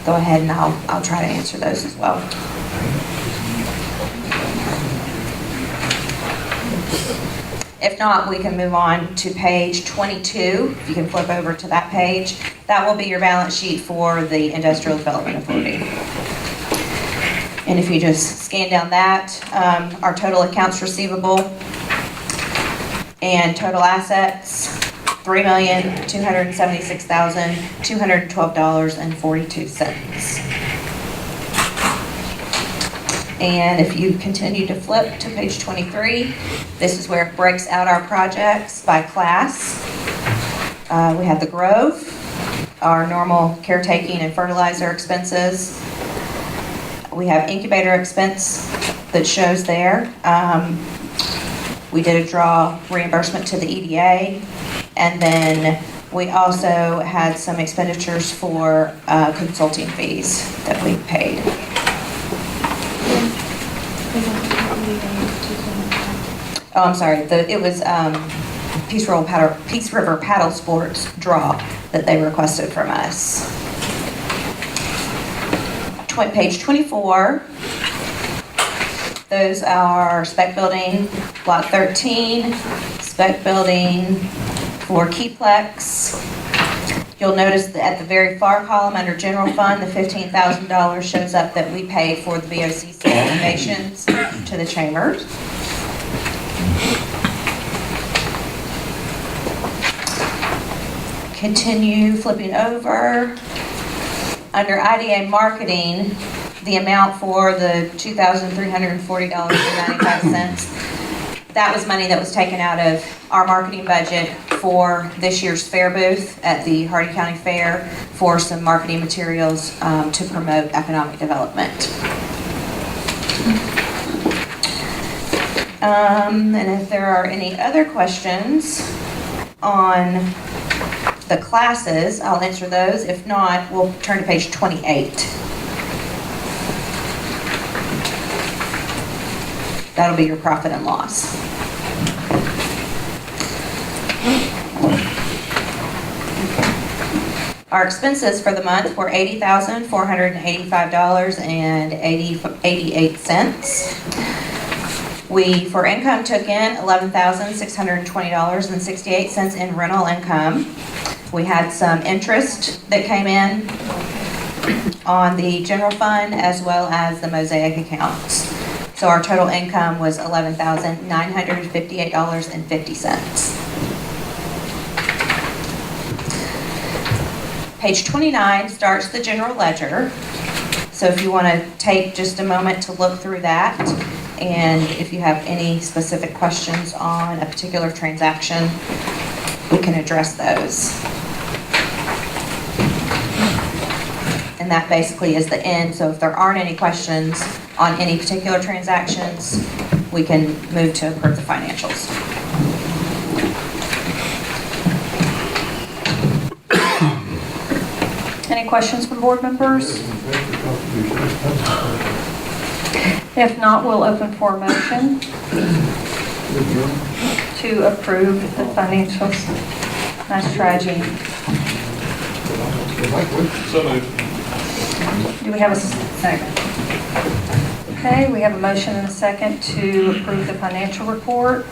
go ahead and I'll try to answer those as well. If not, we can move on to page 22. If you can flip over to that page, that will be your balance sheet for the Industrial Development Authority. And if you just scan down that, our total accounts receivable and total assets, $3,276,212.42. And if you continue to flip to page 23, this is where it breaks out our projects by class. We have the Grove, our normal caretaking and fertilizer expenses. We have incubator expense that shows there. We did a draw reimbursement to the EDA, and then we also had some expenditures for consulting fees that we paid. Oh, I'm sorry, it was Peace River Paddle Sports draw that they requested from us. Page 24. Those are spec building, block 13, spec building for Keyplex. You'll notice that at the very far column under general fund, the $15,000 shows up that we paid for the BOCC renovations to the chambers. Continue flipping over. Under IDA marketing, the amount for the $2,340.95, that was money that was taken out of our marketing budget for this year's fair booth at the Hardy County Fair for some marketing materials to promote economic development. And if there are any other questions on the classes, I'll answer those. If not, we'll turn to page 28. That'll be your profit and loss. Our expenses for the month were $80,485.88. We, for income, took in $11,620.68 in rental income. We had some interest that came in on the general fund as well as the Mosaic accounts. So our total income was $11,958.50. Page 29 starts the general ledger. So if you want to take just a moment to look through that, and if you have any specific questions on a particular transaction, we can address those. And that basically is the end. So if there aren't any questions on any particular transactions, we can move to approve the financials. Any questions from board members? If not, we'll open for a motion to approve the financials. Nice strategy. So moved. Do we have a second? Okay, we have a motion and a second to approve the financial report.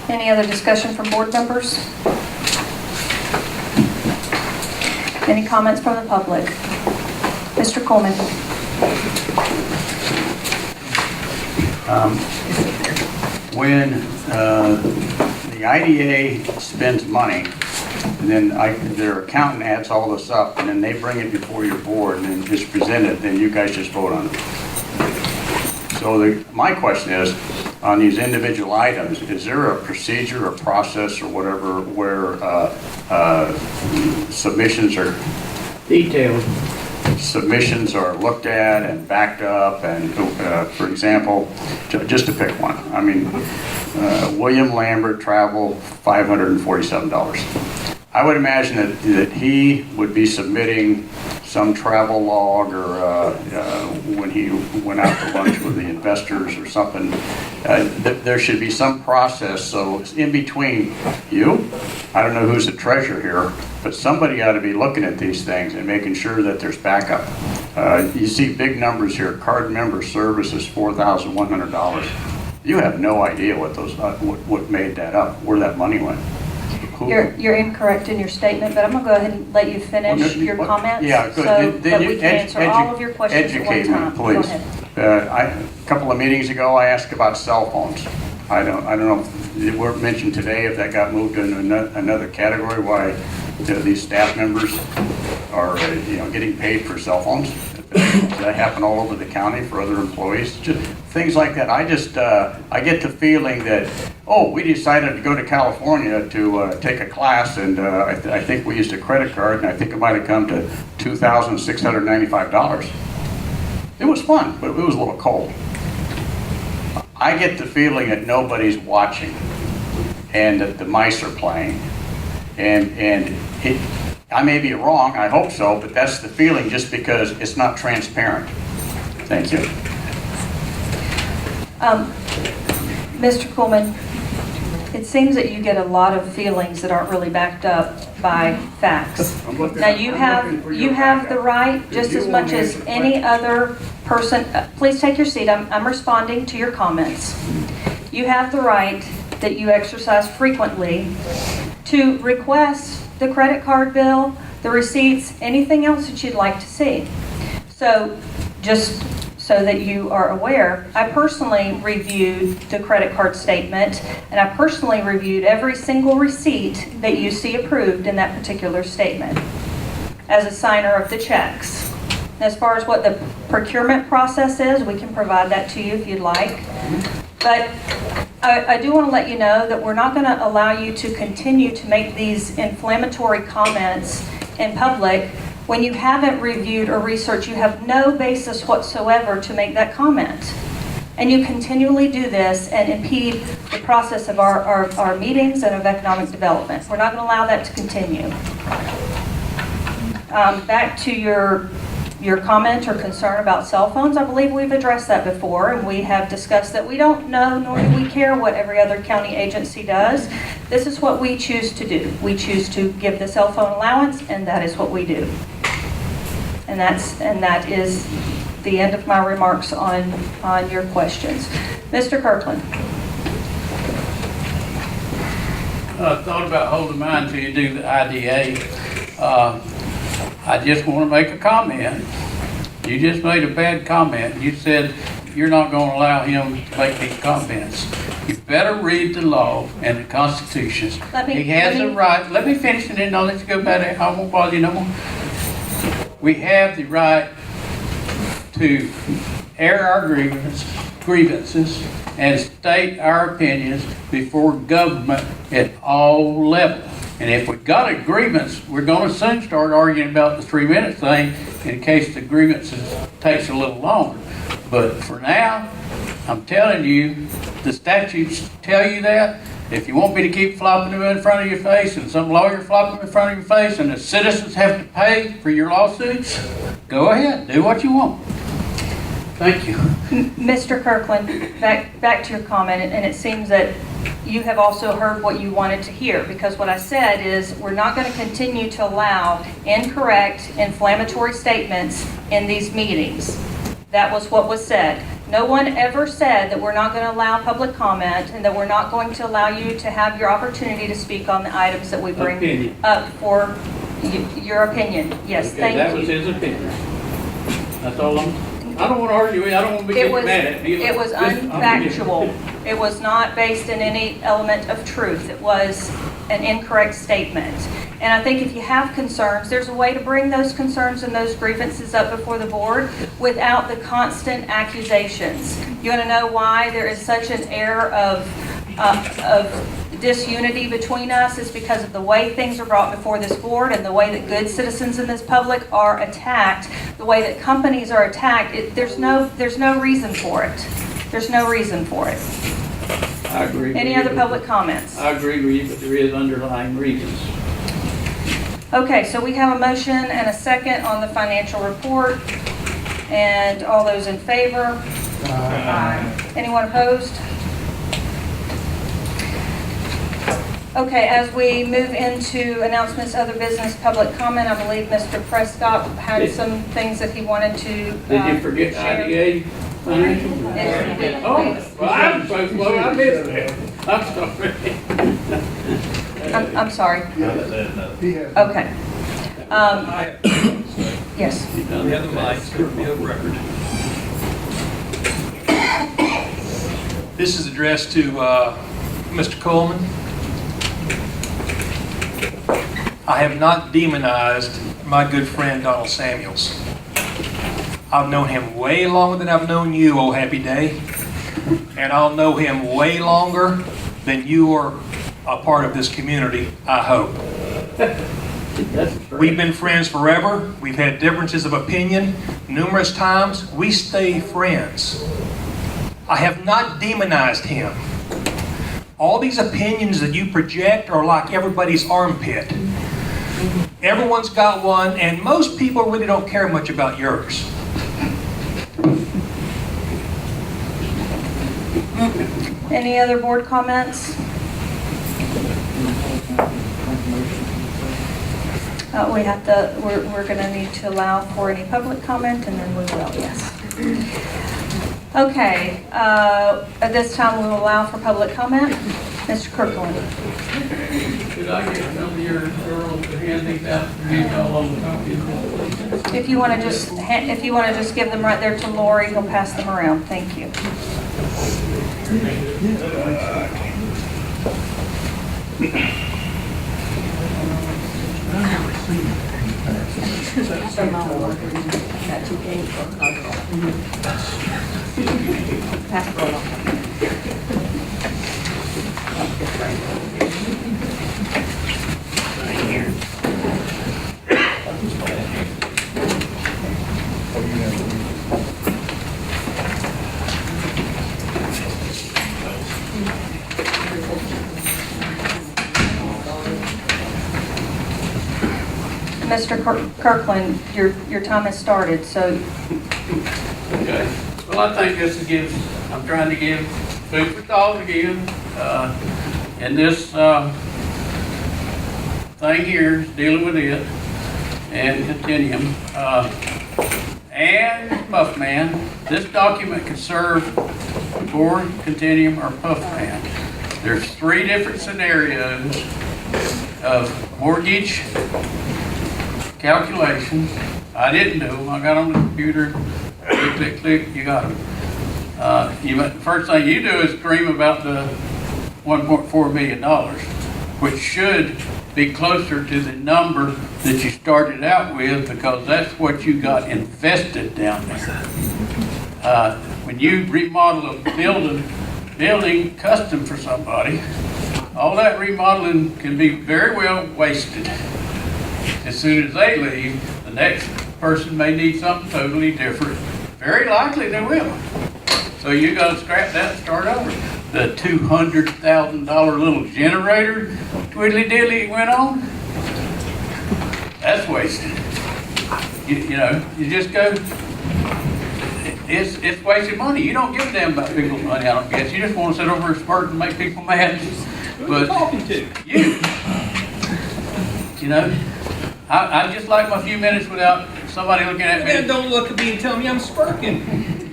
Any other discussion from board members? Any comments from the public? Mr. Coleman? When the IDA spends money, and then their accountant adds all this up, and then they bring it before your board and then just present it, then you guys just vote on it. So my question is, on these individual items, is there a procedure or process or whatever where submissions are looked at and backed up, and for example, just to pick one, I mean, William Lambert travel, $547. I would imagine that he would be submitting some travel log or when he went out to lunch with the investors or something. There should be some process, so it's in between you, I don't know who's the treasurer here, but somebody ought to be looking at these things and making sure that there's backup. You see big numbers here, card member service is $4,100. You have no idea what made that up, where that money went. You're incorrect in your statement, but I'm going to go ahead and let you finish your comments. Yeah, good. So Then that you we can answer all of your questions at one educate me, time. Go please. ahead. A couple of meetings ago, I asked about cell phones. I don't know if it weren't mentioned today, if that got moved into another category, why these staff members are, getting paid for cell phones. Does that happen all over the county for other employees? Just things like that. I get the feeling that, we decided to go to California to take a class, and I think we used a credit card, and I think it might have come to $2,695. It was fun, but it was a little cold. I get the feeling that nobody's watching, and that the mice are playing, and I may be wrong, I hope so, but that's the feeling just because it's not transparent. Thank you. Mr. Coleman, it seems that you get a lot of feelings that aren't really backed up by facts. Now, you have the right, just as much as any other person, please take your seat, I'm responding to your comments. You have the right that you exercise frequently to request the credit card bill, the receipts, anything else that you'd like to see. So just so that you are aware, I personally reviewed the credit card statement, and I personally reviewed every single receipt that you see approved in that particular statement as a signer of the checks. As far as what the procurement process is, we can provide that to you if you'd like. But I do want to let you know that we're not going to allow you to continue to make these inflammatory comments in public when you haven't reviewed or researched. You have no basis whatsoever to make that comment. And you continually do this and impede the process of our meetings and of economic development. We're not going to allow that to continue. Back to your comment or concern about cell phones, I believe we've addressed that before, and we have discussed that we don't know nor do we care what every other county agency does. This is what we choose to do. We choose to give the cell phone allowance, and that is what we do. And that is the end of my remarks on your questions. Mr. Kirkland. I thought about holding mine until you do the IDA. I just want to make a comment. You just made a bad comment. You said you're not going to allow him to make these comments. You better read the law and the Constitution. He has the right. Let me finish and then I'll let you go back there. I won't bother you no more. We have the right to air our grievances and state our opinions before government at all levels. And if we've got a grievance, we're going to soon start arguing about the 3-minute thing in case the grievance takes a little longer. But for now, I'm telling you, the statutes tell you that. If you want me to keep flopping them in front of your face and some lawyer flopping them in front of your face and the citizens have to pay for your lawsuits, go ahead, do what you want. Thank you. Mr. Kirkland, back to your comment, and it seems that you have also heard what you wanted to hear, because what I said is we're not going to continue to allow incorrect, inflammatory statements in these meetings. That was what was said. No one ever said that we're not going to allow public comment and that we're not going to allow you to have your opportunity to speak on the items that we bring Opinion. up for your opinion. Yes, Okay, that was thank you. his opinion. That's all I don't want to argue with you, I don't want to be It getting was, mad at you. it was unfactual. It was not based in any element of truth. It was an incorrect statement. And I think if you have concerns, there's a way to bring those concerns and those grievances up before the board without the constant accusations. You want to know why there is such an air of disunity between us? Is because of the way things are brought before this board and the way that good citizens in this public are attacked, the way that companies are attacked. There's no reason for it. There's no reason for it. I agree. Any with other you, public comments? I agree with you, but there is underlying reasons. Okay, so we have a motion and a second on the financial report. And all those in favor? Aye. Anyone opposed? Okay, as we move into announcements, other business, public comment, I believe Mr. Prescott had some things that he wanted to Did you forget share. IDA financial? Yes. Oh, well, I'm so slow, I missed that. I'm sorry. I'm sorry. Okay. Yes. The other mic's going to be a record. This is addressed to Mr. Coleman. I have not demonized my good friend Donald Samuels. I've known him way longer than I've known you, oh happy day. And I'll know him way longer than you are a part of this community, I hope. We've been friends forever. We've had differences of opinion numerous times. We stay friends. I have not demonized him. All these opinions that you project are like everybody's armpit. Everyone's got one, and most people really don't care much about yours. Any other board comments? We're going to need to allow for any public comment, and then we will, yes. Okay, at this time, we will allow for public comment. Mr. Kirkland. Should I get some of your girls to hand these out, hand y'all on the copies? If you want to just give them right there to Lori, he'll pass them around. Thank you. Mr. Kirkland, your time has started, so. Okay. Well, I think this gives, I'm trying to give food for thought again. And this thing here is dealing with it and Continuum and Puffman. This document can serve for Continuum or Puffman. There's 3 different scenarios of mortgage calculations. I didn't do them. I got on the computer, click, click, click, you got them. The first thing you do is dream about the $1.4 million, which should be closer to the number that you started out with, because that's what you got invested down there. When you remodel a building custom for somebody, all that remodeling can be very well wasted. As soon as they leave, the next person may need something totally different. Very likely they will. So you got to scrap that and start over. The $200,000 little generator twiddly diddly went on, that's wasted. You just go, it's wasted money. You don't give a damn about people's money, I don't guess. You just want to sit over and smirk and make people mad. But talking to? I just like my few minutes without somebody looking at me. Man, don't look at me and tell me I'm smirking.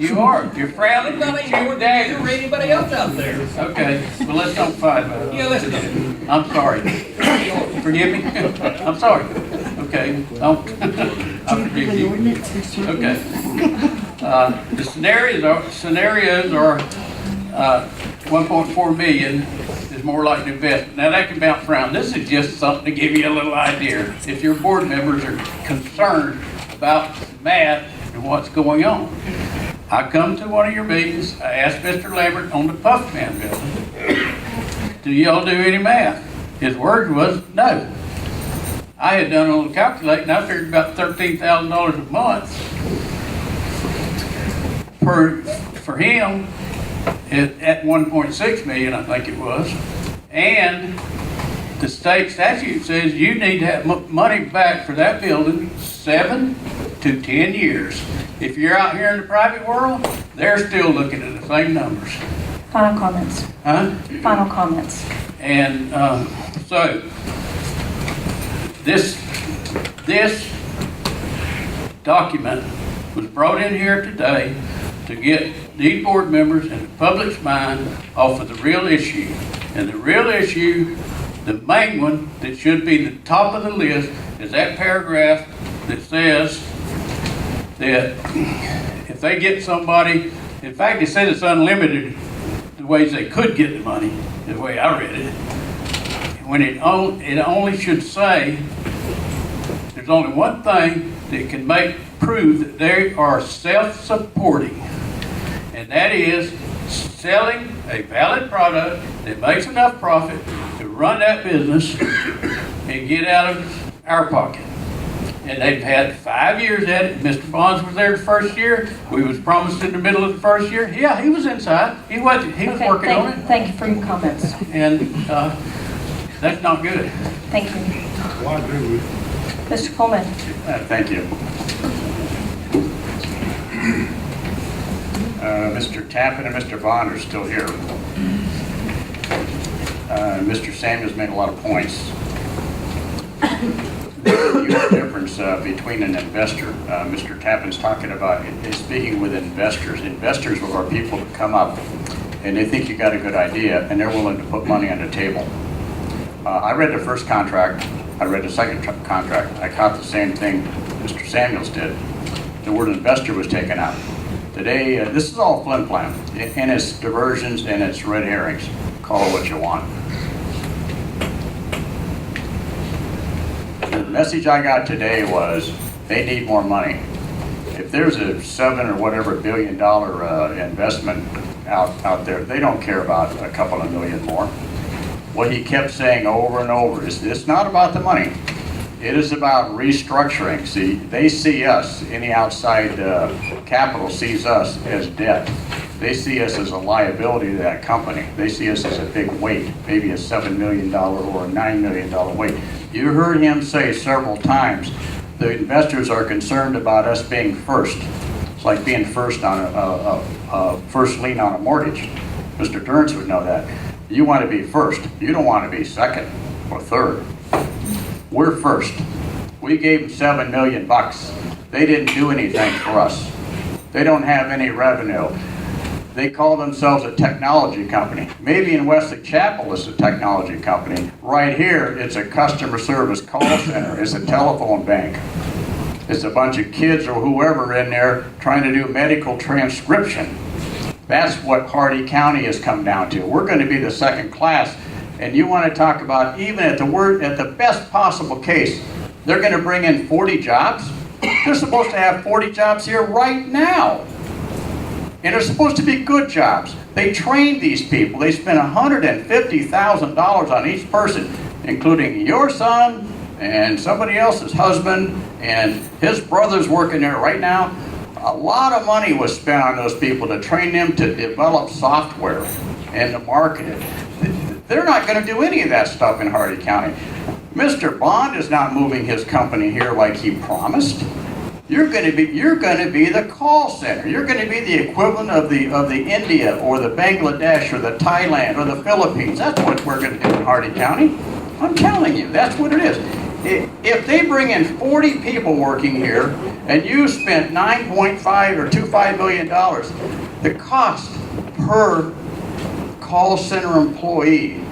You are. You're frowning. Not You're anymore, daggers. or anybody else out there. Okay, well, let's don't fight about it. Yeah, let's go. I'm sorry. Forgive me? I'm sorry. Okay, don't. I forgive you. Okay. The scenarios are 1.4 million is more like an investment. Now that can bounce around. This is just something to give you a little idea. If your board members are concerned about math and what's going on. I come to one of your meetings, I asked Mr. Lambert on the Puffman building, do y'all do any math? His word was no. I had done a little calculating, I figured about $13,000 a month for him at 1.6 million, I think it was. And the state statute says you need to have money back for that building 7 to 10 years. If you're out here in the private world, they're still looking at the same numbers. Final comments. Huh? Final comments. And so this document was brought in here today to get these board members and the public's mind off of the real issue. And the real issue, the main one that should be the top of the list, is that paragraph that says that if they get somebody, in fact, it said it's unlimited the ways they could get the money, the way I read it. When it only should say there's only one thing that can prove that they are self-supporting, and that is selling a valid product that makes enough profit to run that business and get out of our pocket. And they've had 5 years at it. Mr. Bonds was there the first year. We was promised in the middle of the first year. Yeah, he was inside. He was working on it. Thank you for your comments. And that's not good. Thank you. Well, I agree with you. Mr. Coleman. Thank you. Mr. Tappan and Mr. Bond are still here. Mr. Samuels made a lot of points. There's a huge difference between an investor. Mr. Tappan's talking about speaking with investors. Investors are people that come up and they think you got a good idea and they're willing to put money on the table. I read the first contract. I read the second contract. I caught the same thing Mr. Samuels did. The word investor was taken out. Today, this is all flim-flam, and it's diversions and it's red herrings. Call it what you want. The message I got today was they need more money. If there's a $7 or whatever billion investment out there, they don't care about a couple of million more. What he kept saying over and over is it's not about the money. It is about restructuring. See, they see us, any outside capital sees us as debt. They see us as a liability to that company. They see us as a big weight, maybe a $7 million or a $9 million weight. You heard him say several times, the investors are concerned about us being first. It's like being first on a first lien on a mortgage. Mr. Durns would know that. You want to be first. You don't want to be second or third. We're first. We gave them $7 million. They didn't do anything for us. They don't have any revenue. They call themselves a technology company. Maybe in Wesley Chapel it's a technology company. Right here, it's a customer service call center. It's a telephone bank. It's a bunch of kids or whoever in there trying to do medical transcription. That's what Hardy County has come down to. We're going to be the second class. And you want to talk about, even at the best possible case, they're going to bring in 40 jobs? They're supposed to have 40 jobs here right now. And they're supposed to be good jobs. They trained these people. They spent $150,000 on each person, including your son and somebody else's husband and his brother's working there right now. A lot of money was spent on those people to train them to develop software and to market it. They're not going to do any of that stuff in Hardy County. Mr. Bond is not moving his company here like he promised. You're going to be the call center. You're going to be the equivalent of the India or the Bangladesh or the Thailand or the Philippines. That's what we're going to do in Hardy County. I'm telling you, that's what it is. If they bring in 40 people working here and you spent $9.5 or $2.5 million, the cost per call center employee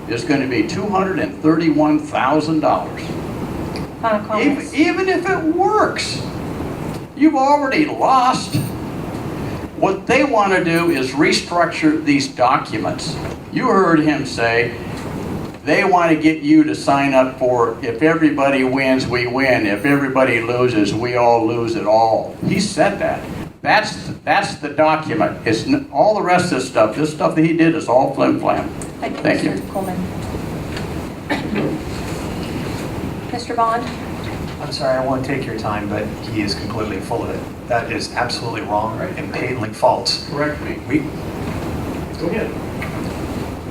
is going to be $231,000. Final comments? Even if it works, you've already lost. What they want to do is restructure these documents. You heard him say they want to get you to sign up for, if everybody wins, we win. If everybody loses, we all lose it all. He said that. That's the document. It's all the rest of this stuff that he did is all flim-flam. Thank you. Mr. Coleman. Mr. Bond? I'm sorry, I won't take your time, but he is completely full of it. That is absolutely wrong and patently false. Correct me. Go ahead.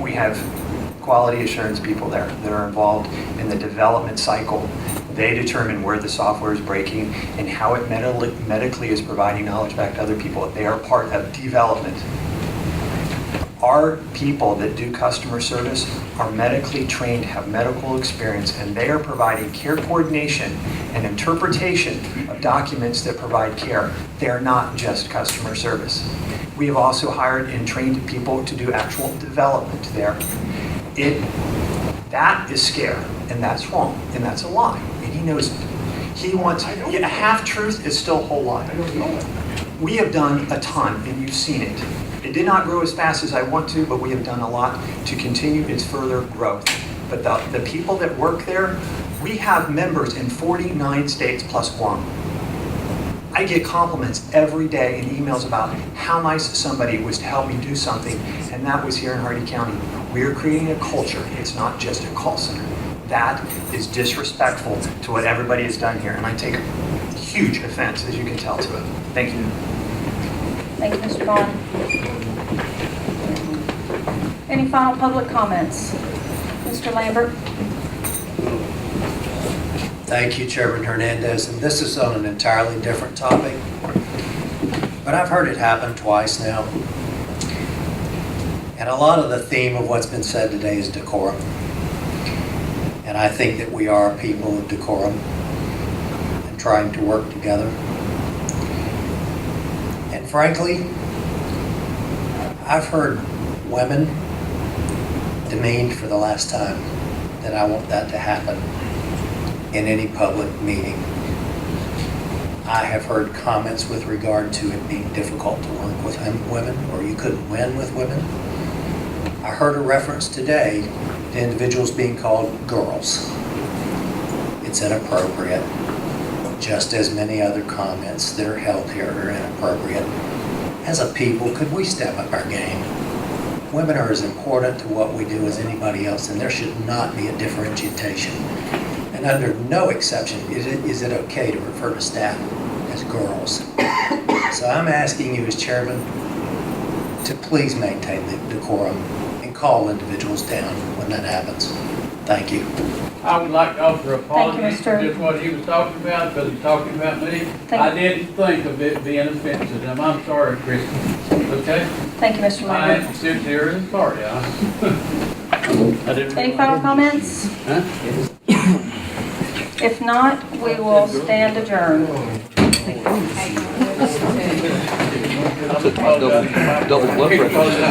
We have quality assurance people there that are involved in the development cycle. They determine where the software is breaking and how it medically is providing knowledge back to other people. They are part of development. Our people that do customer service are medically trained, have medical experience, and they are providing care coordination and interpretation of documents that provide care. They are not just customer service. We have also hired and trained people to do actual development there. That is scare, and that's wrong, and that's a lie, and he knows it. He wants, a half-truth is still a whole lie. We have done a ton, and you've seen it. It did not grow as fast as I want to, but we have done a lot to continue its further growth. But the people that work there, we have members in 49 states plus Guam. I get compliments every day and emails about how nice somebody was to help me do something, and that was here in Hardee County. We are creating a culture. It's not just a call center. That is disrespectful to what everybody has done here, and I take huge offense, as you can tell, to it. Thank you. Thank you, Mr. Bond. Any final public comments? Mr. Lambert? Thank you, Chairman Hernandez, and this is on an entirely different topic, but I've heard it happen twice now. And a lot of the theme of what's been said today is decorum. And I think that we are people of decorum and trying to work together. And frankly, I've heard women demeaned for the last time that I want that to happen in any public meeting. I have heard comments with regard to it being difficult to work with women, or you couldn't win with women. I heard a reference today to individuals being called girls. It's inappropriate, just as many other comments that are held here are inappropriate. As a people, could we step up our game? Women are as important to what we do as anybody else, and there should not be a differentiation. And under no exception is it okay to refer to staff as girls. So I'm asking you as chairman to please maintain the decorum and call individuals down when that happens. Thank you. I would like to offer an apology Thank you, for Mr. just what he was talking about, because he's talking about me. I didn't think of it being offensive, and I'm sorry, Christie. Okay? Thank you, Mr. I Lambert. am sincerely sorry. Any final comments? Huh? If not, we will stand adjourned. Double blood pressure.